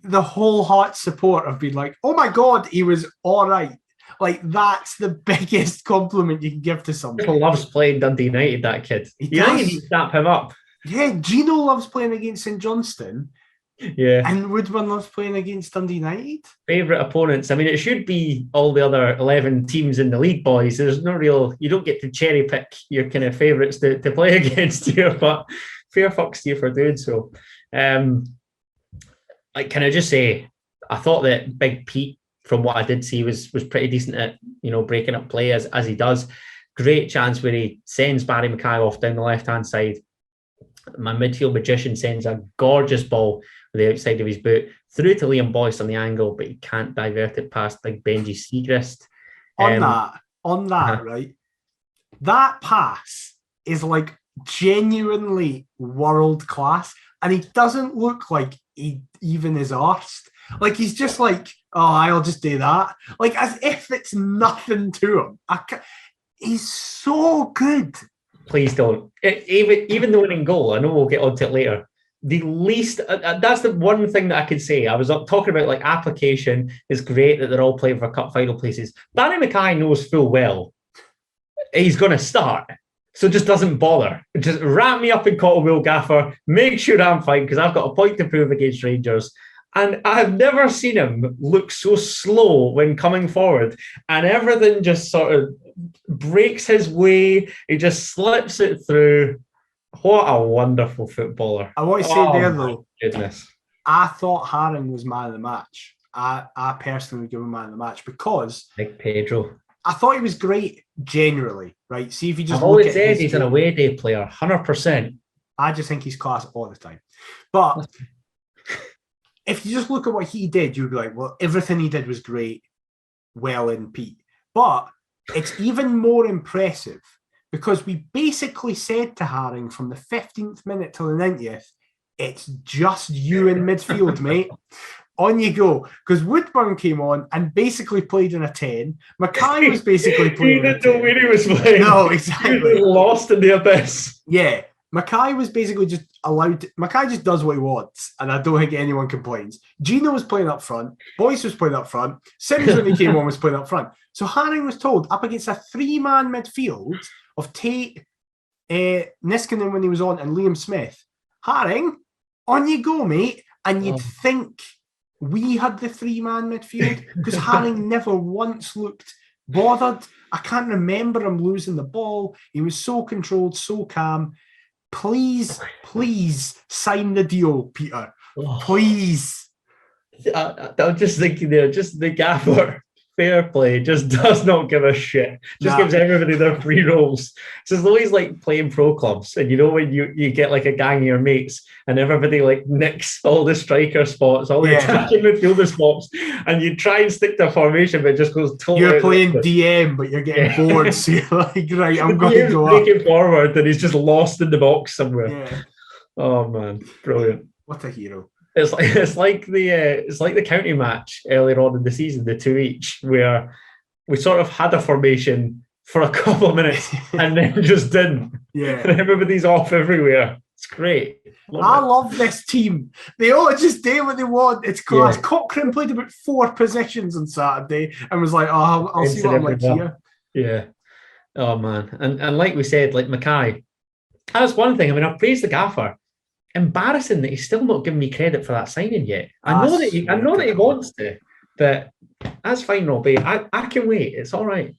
the whole heart support of being like, oh my God, he was all right. Like, that's the biggest compliment you can give to someone. He loves playing Dundee United, that kid. You need to snap him up. Yeah, Gino loves playing against St Johnstone. Yeah. And Woodburn loves playing against Dundee United. Favourite opponents. I mean, it should be all the other 11 teams in the league, boys. There's no real, you don't get to cherry pick your kind of favourites to play against here, but fair fucks to you for doing so. Can I just say, I thought that Big Pete, from what I did see, was pretty decent at, breaking up play as he does. Great chance where he sends Barry Mackay off down the left-hand side. My midfield magician sends a gorgeous ball with the outside of his boot through to Liam Boyce on the angle, but he can't divert it past Big Benji Siegrist. On that, right? That pass is like genuinely world class, and he doesn't look like he even is arsed. Like, he's just like, oh, I'll just do that. Like, as if it's nothing to him. He's so good. Please don't. Even the winning goal, I know we'll get onto it later. The least, that's the one thing that I could say. I was talking about, like, application is great that they're all playing for cup final places. Barry Mackay knows full well he's going to start. So just doesn't bother. Just wrap me up in cotton wool, gaffer. Make sure I'm fine, because I've got a point to prove against Rangers. And I've never seen him look so slow when coming forward. And everything just sort of breaks his way. He just slips it through. What a wonderful footballer. I want to say there, though, goodness. I thought Haring was man of the match. I personally would give him man of the match because Big Pedro. I thought he was great generally, right? See if you just I've always said he's an away day player, 100%. I just think he's class all the time. But if you just look at what he did, you'd be like, well, everything he did was great. Well in Pete. But it's even more impressive because we basically said to Haring from the 15th minute till the 90th, it's just you in midfield, mate. On you go. Because Woodburn came on and basically played in a 10. Mackay was basically playing in a 10. He didn't know where he was playing. No, exactly. He was lost in the abyss. Yeah. Mackay was basically just allowed to, Mackay just does what he wants, and I don't think anyone complains. Gino was playing up front, Boyce was playing up front, Sims when he came on was playing up front. So Haring was told up against a 3-man midfield of Tate, Niskanen when he was on, and Liam Smith. Haring, on you go, mate. And you'd think we had the 3-man midfield because Haring never once looked bothered. I can't remember him losing the ball. He was so controlled, so calm. Please sign the deal, Peter. Please. I'm just thinking there, just the gaffer, fair play, just does not give a shit. Just gives everybody their free rolls. So as though he's like playing pro clubs, and you know when you get like a gang of your mates and everybody like nicks all the striker spots, all the attacking midfielder spots, and you try and stick to a formation, but it just goes totally. You're playing DM, but you're getting bored, so you're like, right, I'm going to go up. Breaking forward, and he's just lost in the box somewhere. Yeah. Oh man, brilliant! What a hero! It's like the county match earlier on in the season, the 2 each, where we sort of had a formation for a couple of minutes and then just didn't. Yeah, and everybody's off everywhere. It's great. I love this team. They all just do what they want. It's class. Yeah. Cochrane played about 4 positions on Saturday and was like, "Oh, I'll see what I'm like here." Yeah. Oh man, and like we said, like Mackay, that's one thing. I mean, I've praised the gaffer. Embarrassing that he's still not giving me credit for that signing yet. I know that he wants to, but that's fine, Robbie. I can wait. It's all right.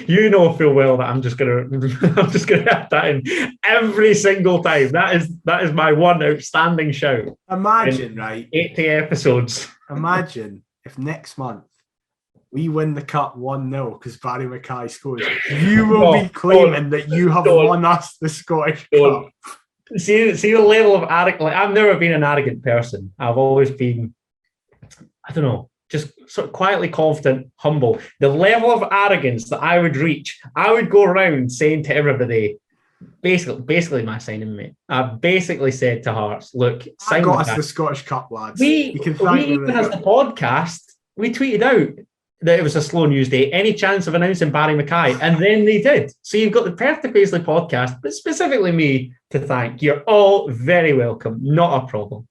You know full well that I'm just gonna have that in every single time. That is my one outstanding shout. Imagine, right? 80 episodes. Imagine if next month we win the cup 1-0 because Barry Mackay scores. You will be claiming that you have won us the Scottish Cup. See the level of arrogance. Like, I've never been an arrogant person. I've always been, I don't know, just sort of quietly confident, humble. The level of arrogance that I would reach, I would go around saying to everybody, basically my signing, mate. I've basically said to Hearts, look, sign got us the Scottish Cup, lads. We even as the podcast, we tweeted out that it was a slow news day, any chance of announcing Barry Mackay, and then they did. So you've got the Perth to Paisley podcast, but specifically me to thank. You're all very welcome, not a problem.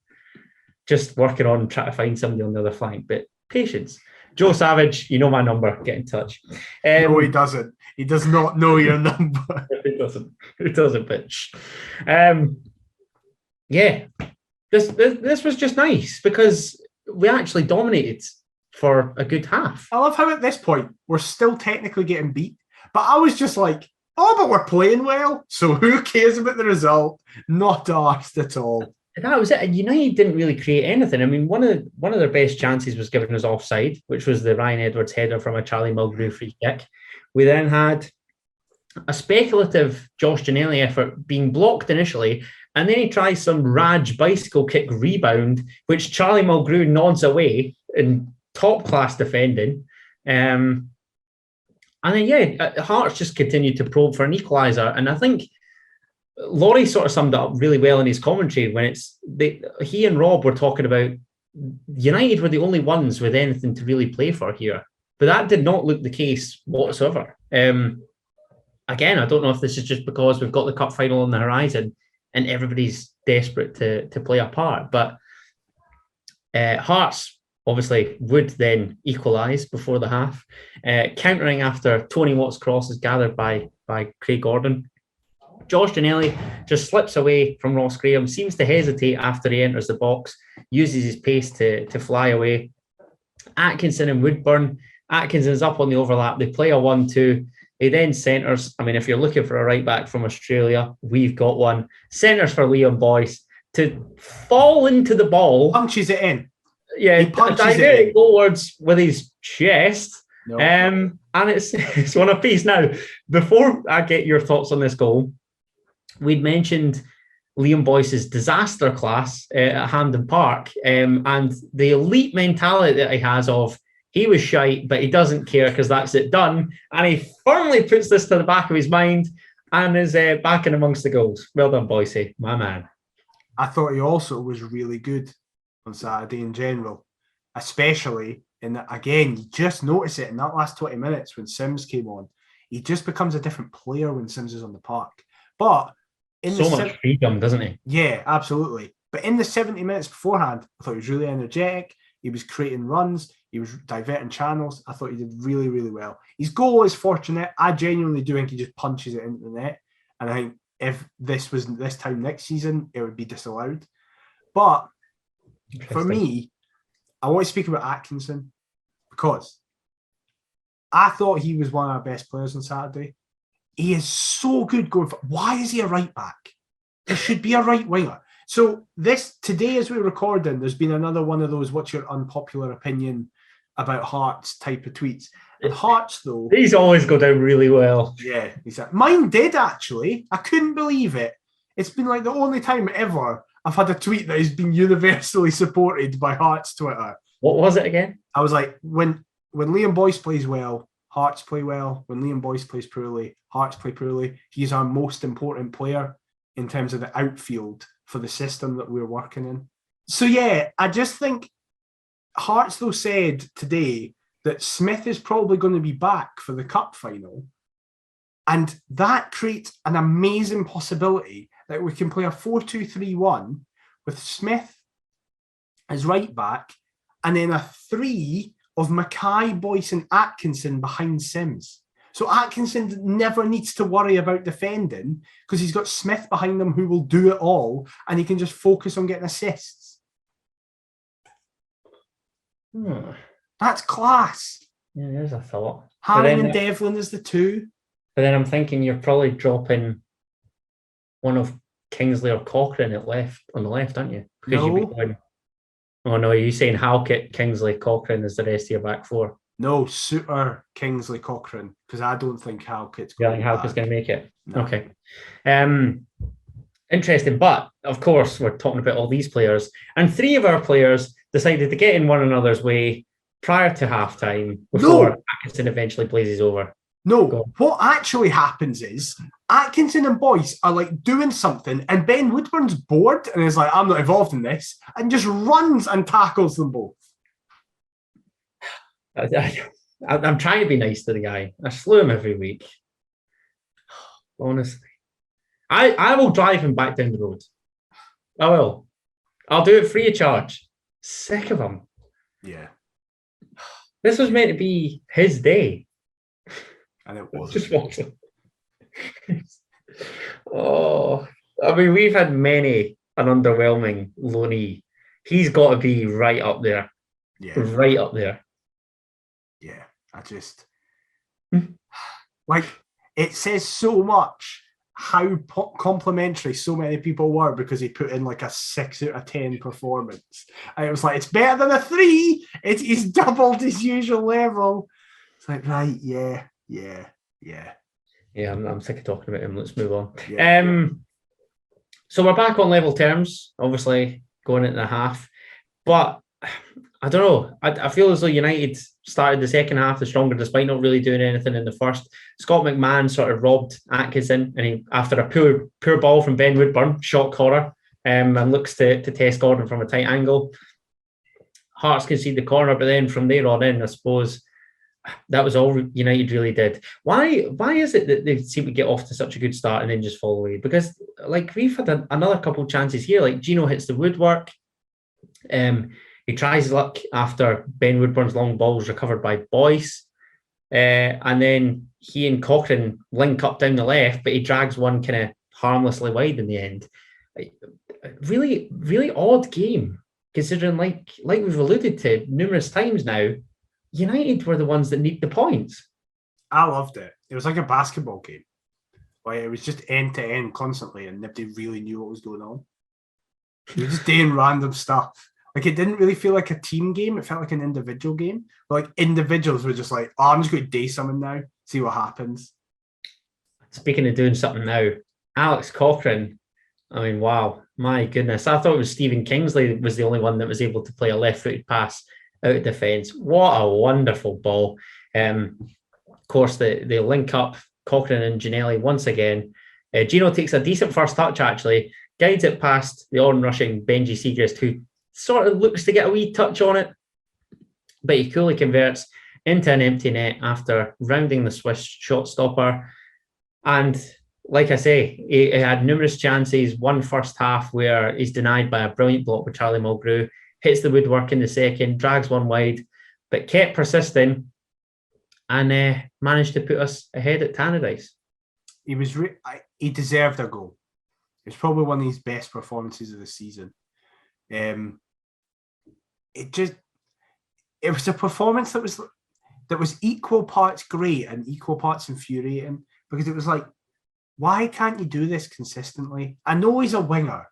Just working on trying to find somebody on the other flank, but patience. Joe Savage, you know my number, get in touch. No, he doesn't. He does not know your number. He doesn't, bitch. Yeah, this was just nice because we actually dominated for a good half. I love how at this point we're still technically getting beat, but I was just like, oh, but we're playing well, so who cares about the result? Not arsed at all. That was it. And United didn't really create anything. I mean, one of their best chances was given us offside, which was the Ryan Edwards header from a Charlie Mulgrew free kick. We then had a speculative Josh Ginnelly effort being blocked initially, and then he tries some Raj bicycle kick rebound, which Charlie Mulgrew nods away in top-class defending. And then, Hearts just continued to probe for an equaliser. And I think Laurie sort of summed it up really well in his commentary when he and Rob were talking about United were the only ones with anything to really play for here. But that did not look the case whatsoever. Again, I don't know if this is just because we've got the cup final on the horizon and everybody's desperate to play a part. But Hearts obviously would then equalise before the half, countering after Tony Watt's cross is gathered by Craig Gordon. Josh Ginnelly just slips away from Ross Graham, seems to hesitate after he enters the box, uses his pace to fly away. Atkinson and Woodburn. Atkinson's up on the overlap. They play a 1-2. He then centres. I mean, if you're looking for a right back from Australia, we've got one. Centres for Liam Boyce to fall into the ball. Punches it in. Yeah, he punches it goalwards with his chest. No. And it's one apiece. Now, before I get your thoughts on this goal, we'd mentioned Liam Boyce's disaster class at Hampden Park, and the elite mentality that he has of he was shite, but he doesn't care because that's it done. And he firmly puts this to the back of his mind and is back in amongst the goals. Well done, Boyce, my man. I thought he also was really good on Saturday in general, especially in that, again, you just notice it in that last 20 minutes when Sims came on. He just becomes a different player when Sims is on the park. But in so much freedom, doesn't he? Yeah, absolutely. But in the 70 minutes beforehand, I thought he was really energetic. He was creating runs. He was diverting channels. I thought he did really, really well. His goal is fortunate. I genuinely do think he just punches it into the net. And I think if this was this time next season, it would be disallowed. But for me, I want to speak about Atkinson because I thought he was one of our best players on Saturday. He is so good going for. Why is he a right back? He should be a right winger. So today, as we're recording, there's been another one of those "what's your unpopular opinion about Hearts" type of tweets. And Hearts, though, these always go down really well. Yeah, exactly. Mine did actually. I couldn't believe it. It's been like the only time ever I've had a tweet that has been universally supported by Hearts Twitter. What was it again? I was like, when Liam Boyce plays well, Hearts play well. When Liam Boyce plays poorly, Hearts play poorly. He's our most important player in terms of the outfield for the system that we're working in. So yeah, I just think Hearts, though, said today that Smith is probably going to be back for the cup final. And that creates an amazing possibility that we can play a 4-2-3-1 with Smith as right back and then a 3 of Mackay, Boyce and Atkinson behind Sims. So Atkinson never needs to worry about defending because he's got Smith behind him who will do it all and he can just focus on getting assists. That's class. Yeah, there's a thought. Haring and Devlin is the 2. But then I'm thinking you're probably dropping one of Kingsley or Cochrane on the left, aren't you? Because no. You'd be going, oh no, are you saying Halkett, Kingsley, Cochrane is the rest of your back four? No, Suter, Kingsley, Cochrane, because I don't think Halkett's going to Halkett's going to make it. No. Okay. Interesting. But, of course, we're talking about all these players. And 3 of our players decided to get in one another's way prior to halftime before Atkinson eventually blazes over. No, what actually happens is Atkinson and Boyce are like doing something and Ben Woodburn's bored and is like, I'm not involved in this, and just runs and tackles them both. I'm trying to be nice to the guy. I slew him every week. Honestly. I will drive him back down the road. I will. I'll do it free of charge. Sick of him. Yeah. This was meant to be his day. And it was. Just watch him. Oh, I mean, we've had many an underwhelming loanee. He's got to be right up there. Yeah. Right up there. Yeah. I just... like, it says so much how complimentary so many people were because he put in like a 6 out of 10 performance. And it was like, it's better than a 3. He's doubled his usual level. It's like, right, yeah. Yeah, I'm sick of talking about him. Let's move on. Yeah. So we're back on level terms, obviously, going into the half. But I don't know. I feel as though United started the second half the stronger despite not really doing anything in the first. Scott McMahon sort of robbed Atkinson and he, after a poor ball from Ben Woodburn, shot corner, and looks to test Gordon from a tight angle. Hearts concede the corner, but then from there on in, I suppose, that was all United really did. Why is it that they seem to get off to such a good start and then just fall away? Because like we've had another couple of chances here. Like Gino hits the woodwork. He tries his luck after Ben Woodburn's long ball was recovered by Boyce. And then he and Cochrane link up down the left, but he drags one kind of harmlessly wide in the end. Really, really odd game, considering like we've alluded to numerous times now, United were the ones that need the points. I loved it. it was like a basketball game. Like, it was just end to end constantly, and nobody really knew what was going on. They were just doing random stuff. Like, it didn't really feel like a team game. It felt like an individual game. Like, individuals were just like, oh, I'm just going to do something now, see what happens. Speaking of doing something now, Alex Cochrane, I mean, wow, my goodness. I thought it was Stephen Kingsley was the only one that was able to play a left-footed pass out of defence. What a wonderful ball. Of course, they link up Cochrane and Ginnelly once again. Gino takes a decent first touch, actually, guides it past the on-rushing Benji Siegrist, who sort of looks to get a wee touch on it, but he coolly converts into an empty net after rounding the Swiss shot stopper. And like I say, he had numerous chances. One first half where he's denied by a brilliant block with Charlie Mulgrew, hits the woodwork in the second, drags one wide, but kept persisting and managed to put us ahead at Tannadice. He deserved a goal. It's probably one of his best performances of the season. It was a performance that was equal parts great and equal parts infuriating, because it was like, why can't you do this consistently? I know he's a winger,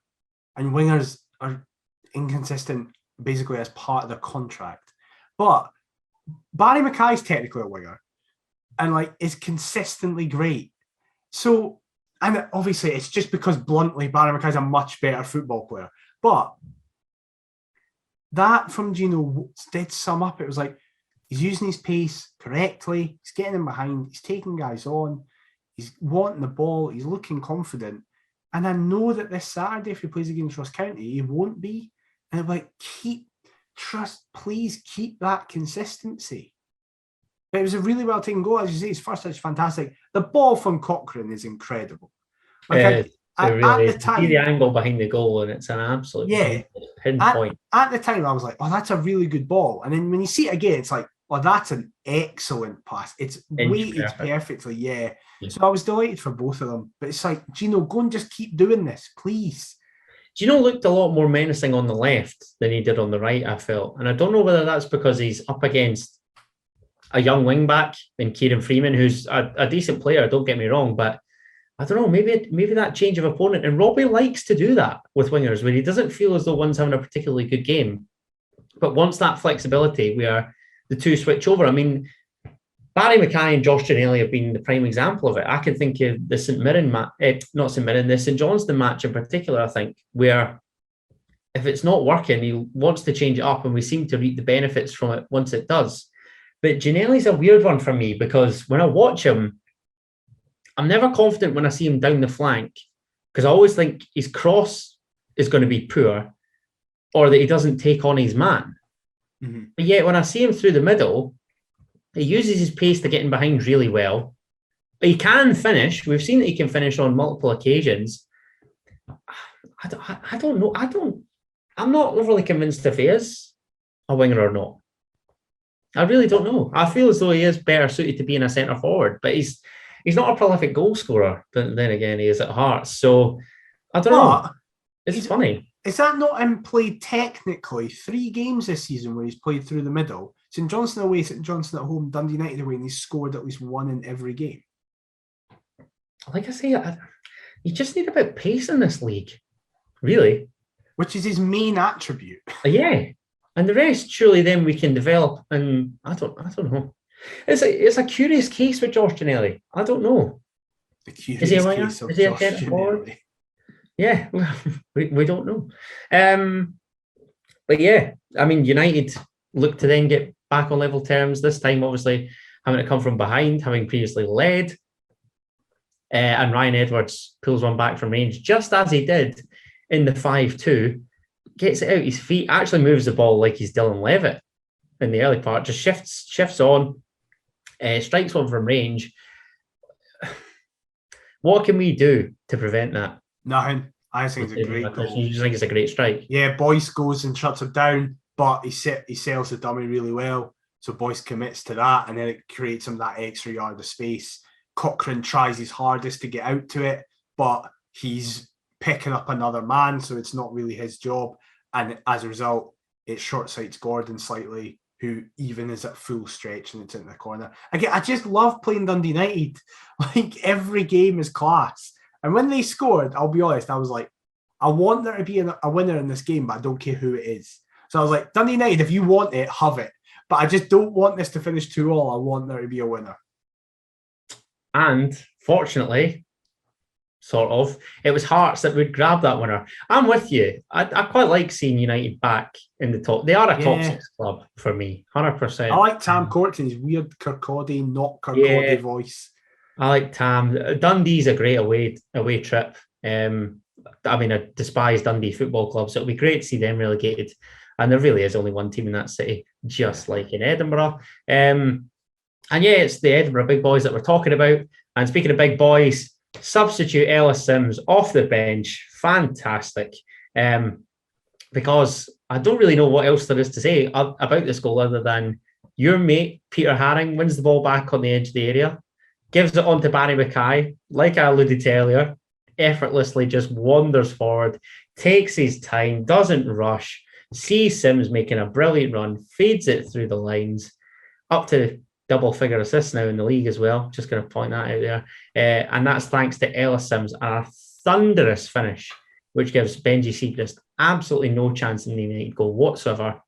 and wingers are inconsistent basically as part of the contract, but Barry Mackay's technically a winger and like is consistently great. So, and obviously it's just because bluntly Barry Mackay's a much better football player, but that from Gino did sum up. It was like, he's using his pace correctly, he's getting in behind, he's taking guys on, he's wanting the ball, he's looking confident. And I know that this Saturday, if he plays against Ross County, he won't be. And I'm like, please keep that consistency. But it was a really well taken goal. As you say, his first touch is fantastic. The ball from Cochrane is incredible. Like, at the time, see the angle behind the goal, and it's an absolute pinpoint. At the time, I was like, oh, that's a really good ball. And then when you see it again, it's like, oh, that's an excellent pass. It's weighted perfectly, yeah. So I was delighted for both of them. But it's like, Gino, go and just keep doing this, please. Gino looked a lot more menacing on the left than he did on the right, I felt. And I don't know whether that's because he's up against a young wing-back in Kieran Freeman, who's a decent player, don't get me wrong, but I don't know, maybe that change of opponent. And Robbie likes to do that with wingers, where he doesn't feel as though one's having a particularly good game, but wants that flexibility where the two switch over. I mean, Barry Mackay and Josh Ginnelly have been the prime example of it. I can think of the the St Johnstone match in particular, I think, where if it's not working, he wants to change it up, and we seem to reap the benefits from it once it does. But Ginnelly's a weird one for me, because when I watch him, I'm never confident when I see him down the flank, because I always think his cross is going to be poor, or that he doesn't take on his man. Mm-hmm. But yet when I see him through the middle, he uses his pace to get in behind really well. He can finish. We've seen that he can finish on multiple occasions. I don't know. I'm not overly convinced if he is a winger or not. I really don't know. I feel as though he is better suited to being a centre forward, but he's not a prolific goal scorer. But then again, he is at Hearts. So I don't know. It's funny. Is that not him played technically 3 games this season where he's played through the middle? St Johnstone away, St Johnstone at home, Dundee United away, and he's scored at least 1 in every game. Like I say, you just need a bit of pace in this league, really. Which is his main attribute. Yeah. And the rest, surely then we can develop. And I don't know. It's a curious case with Josh Ginnelly. I don't know. The curious case of Josh Ginnelly. Yeah, we don't know. But yeah, I mean, United look to then get back on level terms. This time, obviously, having to come from behind, having previously led. And Ryan Edwards pulls one back from range, just as he did in the 5-2. Gets it out his feet, actually moves the ball like he's Dylan Levitt in the early part, just shifts on, strikes one from range. What can we do to prevent that? Nothing. I think it's a great goal. You just think it's a great strike? Yeah, Boyce goes and shuts him down, but he sells the dummy really well. So Boyce commits to that, and then it creates him that extra yard of space. Cochrane tries his hardest to get out to it, but he's picking up another man, so it's not really his job. And as a result, it short-sights Gordon slightly, who even is at full stretch and it's in the corner. Again, I just love playing Dundee United. Like, every game is class. And when they scored, I'll be honest, I was like, I want there to be a winner in this game, but I don't care who it is. So I was like, Dundee United, if you want it, have it. But I just don't want this to finish 2-2. I want there to be a winner. And fortunately, sort of, it was Hearts that would grab that winner. I'm with you. I quite like seeing United back in the top. They are a top 6 club for me, 100%. I like Tam Courtney's weird Kirkcaldy, not Kirkcaldy voice. I like Tam. Dundee's a great away trip. I mean, I despise Dundee Football Club, so it'll be great to see them relegated. And there really is only one team in that city, just like in Edinburgh. And yeah, it's the Edinburgh big boys that we're talking about. And speaking of big boys, substitute Ellis Sims off the bench. Fantastic. Because I don't really know what else there is to say about this goal other than your mate, Peter Haring, wins the ball back on the edge of the area, gives it on to Barry Mackay, like I alluded to earlier, effortlessly just wanders forward, takes his time, doesn't rush, sees Sims making a brilliant run, feeds it through the lines, up to double-figure assists now in the league as well. Just going to point that out there. And that's thanks to Ellis Sims, a thunderous finish, which gives Benji Siegrist absolutely no chance in the United goal whatsoever.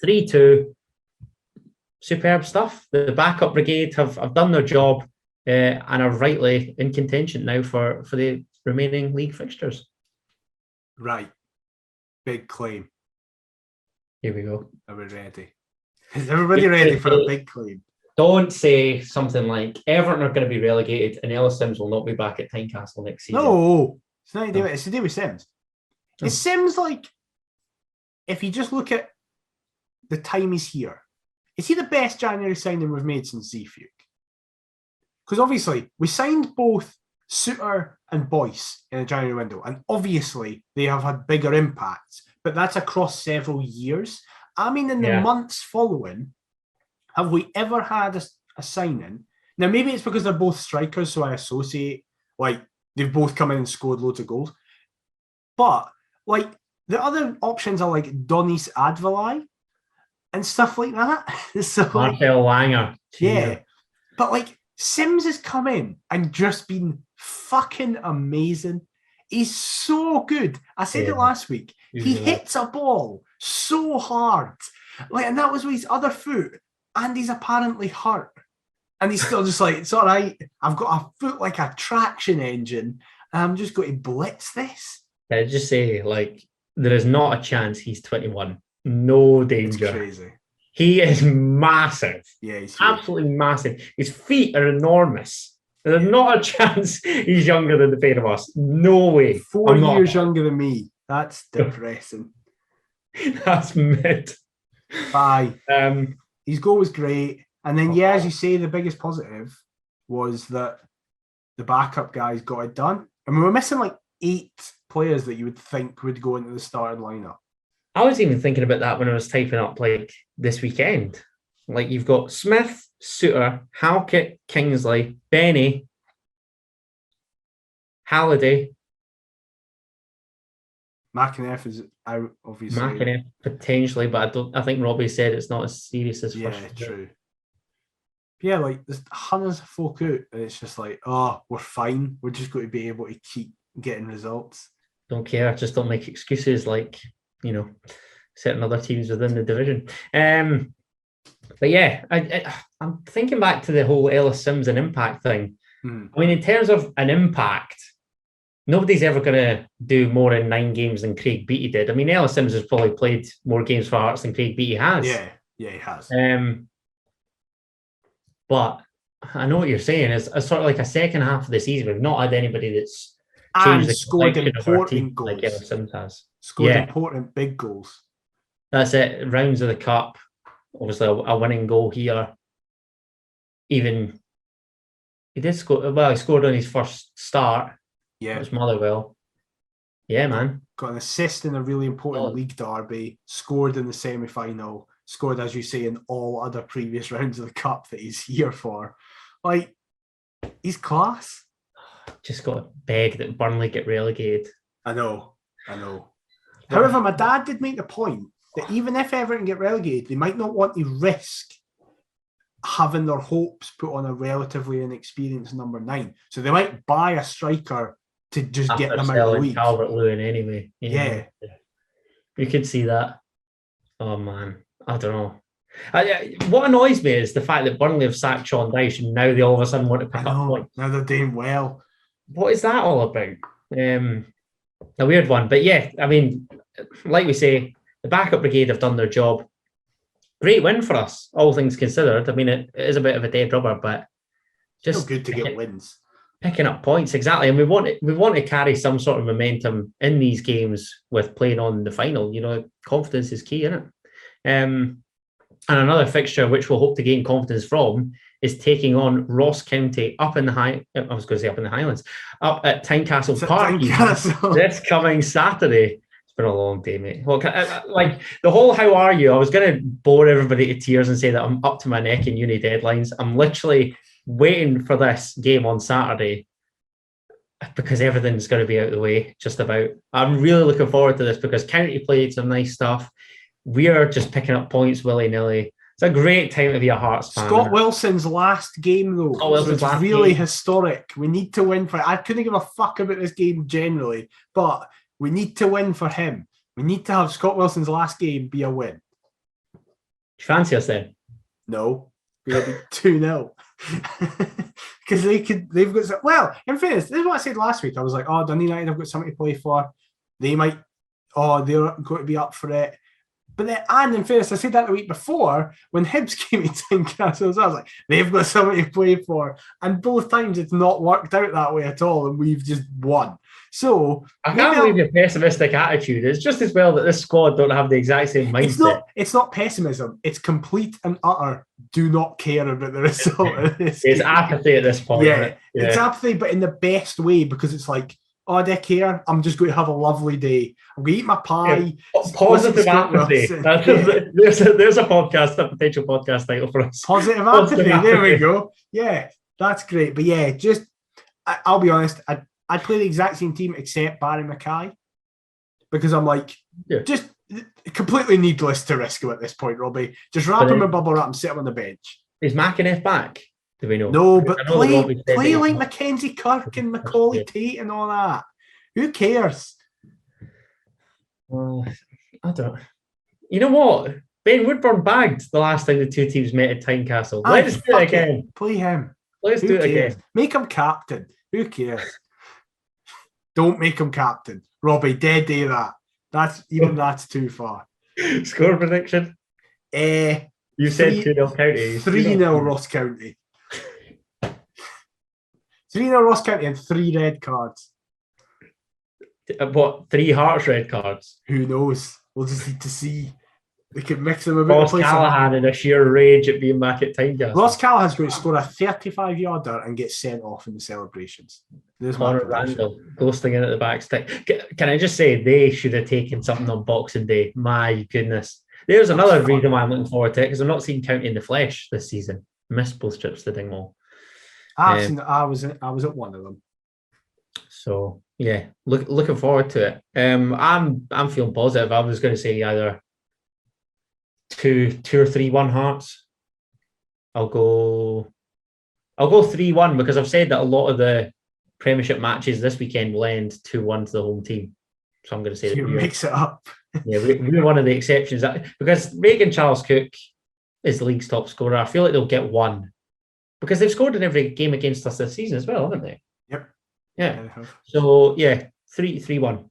3-2. Superb stuff. The backup brigade have done their job and are rightly in contention now for the remaining league fixtures. Right. Big claim. Here we go. Are we ready? Is everybody ready for a big claim? Don't say something like Everton are going to be relegated and Ellis Sims will not be back at Tynecastle next season. No, it's not to do with it. It's to do with Sims. It seems like, if you just look at the time he's here, is he the best January signing we've made since Zeefuig? Because obviously, we signed both Suter and Boyce in the January window, and obviously they have had bigger impacts, but that's across several years. I mean, in the months following, have we ever had a signing? Now, maybe it's because they're both strikers, so I associate, like, they've both come in and scored loads of goals. But, like, the other options are like Donis Advalai and stuff like that. So, Marcel Langer. Yeah. But, like, Sims has come in and just been fucking amazing. He's so good. I said it last week. He hits a ball so hard. Like, and that was with his other foot. And he's apparently hurt. And he's still just like, it's all right. I've got a foot like a traction engine. And I'm just going to blitz this. I just say, like, there is not a chance he's 21. No danger. It's crazy. He is massive. Yeah, he's absolutely massive. His feet are enormous. There's not a chance he's younger than the pair of us. No way. 4 years younger than me. That's depressing. That's mid. Bye. His goal was great. And then, as you say, the biggest positive was that the backup guys got it done. And we were missing like 8 players that you would think would go into the starting lineup. I was even thinking about that when I was typing up, like, this weekend. Like, you've got Smith, Suter, Halkett, Kingsley, Benny, Halliday. McInerney is out, obviously. McInerney, potentially, but I think Robbie said it's not as serious as first. Yeah, true. Yeah, like, there's hundreds of folk out, and it's just like, oh, we're fine. We're just going to be able to keep getting results. Don't care. Just don't make excuses like, you know, certain other teams within the division. But yeah, I'm thinking back to the whole Ellis Sims and impact thing. I mean, in terms of an impact, nobody's ever going to do more in 9 games than Craig Beattie did. I mean, Ellis Sims has probably played more games for Hearts than Craig Beattie has. Yeah, he has. But I know what you're saying. It's sort of like a second half of the season. We've not had anybody that's changed the scored important goals. like Ellis Sims has. Scored important big goals. That's it. Rounds of the cup. Obviously, a winning goal here. Even he did score. Well, he scored on his first start. Yeah, it was Motherwell. Yeah, man. Got an assist in a really important league derby. Scored in the semi-final. Scored, as you say, in all other previous rounds of the cup that he's here for. Like, he's class. Just got to beg that Burnley get relegated. I know. However, my dad did make the point that even if Everton get relegated, they might not want to risk having their hopes put on a relatively inexperienced number 9. So they might buy a striker to just After get them out of the league. Calvert-Lewin anyway. Yeah. You could see that. Oh, man. I don't know. What annoys me is the fact that Burnley have sacked Sean Dyche and now they all of a sudden want to pick up points. Now they're doing well. What is that all about? A weird one. But yeah, I mean, like we say, the backup brigade have done their job. Great win for us, all things considered. I mean, it is a bit of a dead rubber, but just still good to get wins. Picking up points, exactly. And we want to carry some sort of momentum in these games with playing on the final. You know, confidence is key, isn't it? And another fixture which we'll hope to gain confidence from is taking on Ross County up in the Highlands, up at Tynecastle Park this coming Saturday. It's been a long day, mate. Well, like the whole "how are you?" I was going to bore everybody to tears and say that I'm up to my neck in uni deadlines. I'm literally waiting for this game on Saturday because everything's going to be out of the way, just about. I'm really looking forward to this because County played some nice stuff. We're just picking up points willy-nilly. It's a great time to be a Hearts fan. Scott Wilson's last game, though. It's really historic. We need to win for it. I couldn't give a fuck about this game generally, but we need to win for him. We need to have Scott Wilson's last game be a win. Do you fancy us then? No. We'll be 2-0. Because they've got... Well, in fairness, this is what I said last week. I was like, Dundee United have got something to play for. They might... they're going to be up for it. But then, and in fairness, I said that the week before when Hibs came to Tynecastle. I was like, they've got something to play for. And both times it's not worked out that way at all, and we've just won. So I can't believe your pessimistic attitude. It's just as well that this squad don't have the exact same mindset. It's not pessimism. It's complete and utter do not care about the result of this. It's apathy at this point. Yeah, it's apathy, but in the best way, because it's like, do I care? I'm just going to have a lovely day. I'm going to eat my pie. Positive apathy. There's a podcast, a potential podcast title for us. Positive apathy. There we go. Yeah, that's great. But yeah, I'll be honest. I'd play the exact same team except Barry Mackay because I'm like, just completely needless to risk him at this point, Robbie. Just wrap him in bubble wrap and sit him on the bench. Is McInnes back? Do we know? No, but play like Mackenzie Kirk and Macaulay Tate and all that. Who cares? Well, I don't. You know what? Ben Woodburn bagged the last time the two teams met at Tynecastle. Let's do it again. Play him. Let's do it again. Make him captain. Who cares? Don't make him captain. Robbie, dead day that. That's too far. Score prediction? You said 2-0 County. 3-0 Ross County. 3-0 Ross County and 3 red cards. What, 3 Hearts red cards? Who knows? We'll just need to see. They could mix them a bit. Ross Callahan in a sheer rage at being back at Tynecastle. Ross Callahan's going to score a 35-yarder and get sent off in the celebrations. Conor Randall ghosting in at the back stick. Can I just say they should have taken something on Boxing Day? My goodness. There's another reason why I'm looking forward to it, because I'm not seeing County in the flesh this season. Missed both trips to Dingwall. I was at one of them. So yeah, looking forward to it. I'm feeling positive. I was going to say either 2 or 3-1 Hearts. I'll go 3-1 because I've said that a lot of the Premiership matches this weekend will end 2-1 to the home team. So I'm going to say that mix it up. Yeah, we're one of the exceptions because Reagan Charles Cook is the league's top scorer. I feel like they'll get one because they've scored in every game against us this season as well, haven't they? Yep. Yeah. So yeah, 3-1.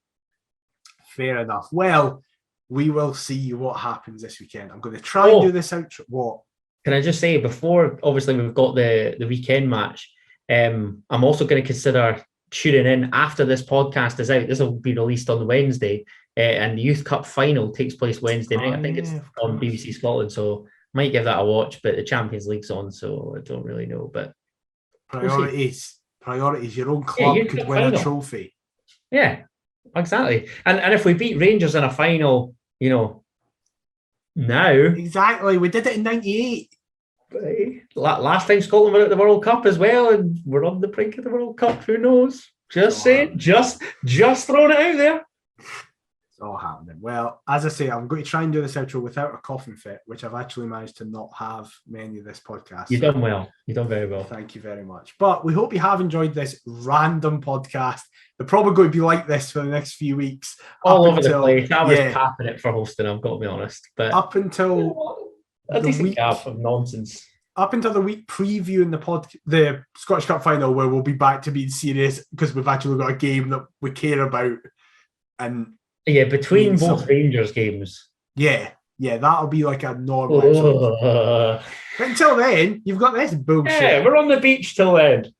Fair enough. Well, we will see what happens this weekend. I'm going to try and do this outro. What? Can I just say before? Obviously, we've got the weekend match. I'm also going to consider tuning in after this podcast is out. This will be released on Wednesday, and the Youth Cup final takes place Wednesday night. I think it's on BBC Scotland, so might give that a watch. But the Champions League's on, so I don't really know. But priorities. Your own club could win a trophy. Yeah, exactly. And if we beat Rangers in a final, now exactly. We did it in '98. Last time Scotland were at the World Cup as well, and we're on the brink of the World Cup. Who knows? Just saying, just throwing it out there. It's all happening. Well, as I say, I'm going to try and do this outro without a coughing fit, which I've actually managed to not have many of this podcast. You've done well. You've done very well. Thank you very much. But we hope you have enjoyed this random podcast. They're probably going to be like this for the next few weeks. All over the place. I was capping it for hosting, I've got to be honest. But up until a decent gap of nonsense. Up until the week previewing the Scottish Cup final, where we'll be back to being serious because we've actually got a game that we care about. And yeah, between both Rangers games. Yeah, that'll be like a normal episode. But until then, you've got this bullshit. Yeah, we're on the beach till then.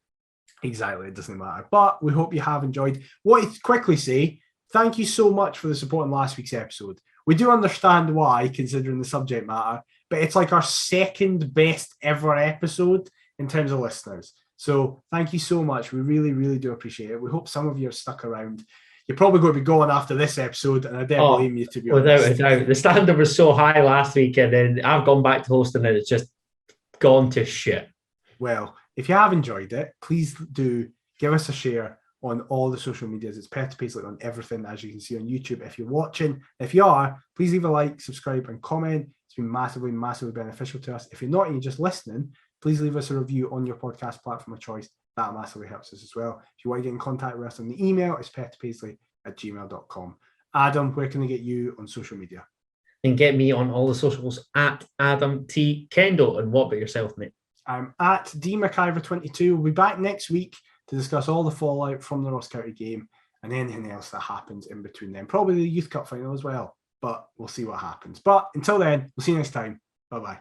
Exactly, it doesn't matter. But we hope you have enjoyed. What I quickly say, thank you so much for the support in last week's episode. We do understand why, considering the subject matter, but it's like our second best ever episode in terms of listeners. So thank you so much. We really, really do appreciate it. We hope some of you have stuck around. You're probably going to be going after this episode, and I don't blame you, to be honest. Without a doubt. The standard was so high last week, and then I've gone back to hosting, and it's just gone to shit. Well, if you have enjoyed it, please do give us a share on all the social medias. It's Perth to Paisley on everything, as you can see on YouTube. If you're watching, if you are, please leave a like, subscribe, and comment. It's been massively, massively beneficial to us. If you're not and you're just listening, please leave us a review on your podcast platform of choice. That massively helps us as well. If you want to get in contact with us on the email, it's perthpaisley@gmail.com. Adam, where can I get you on social media? And get me on all the socials at Adam T. Kendall. And what about yourself, mate? I'm at Mciver22. We'll be back next week to discuss all the fallout from the Ross County game and anything else that happens in between them. Probably the Youth Cup final as well, but we'll see what happens. But until then, we'll see you next time. Bye-bye.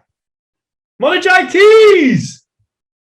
Monajack Tees!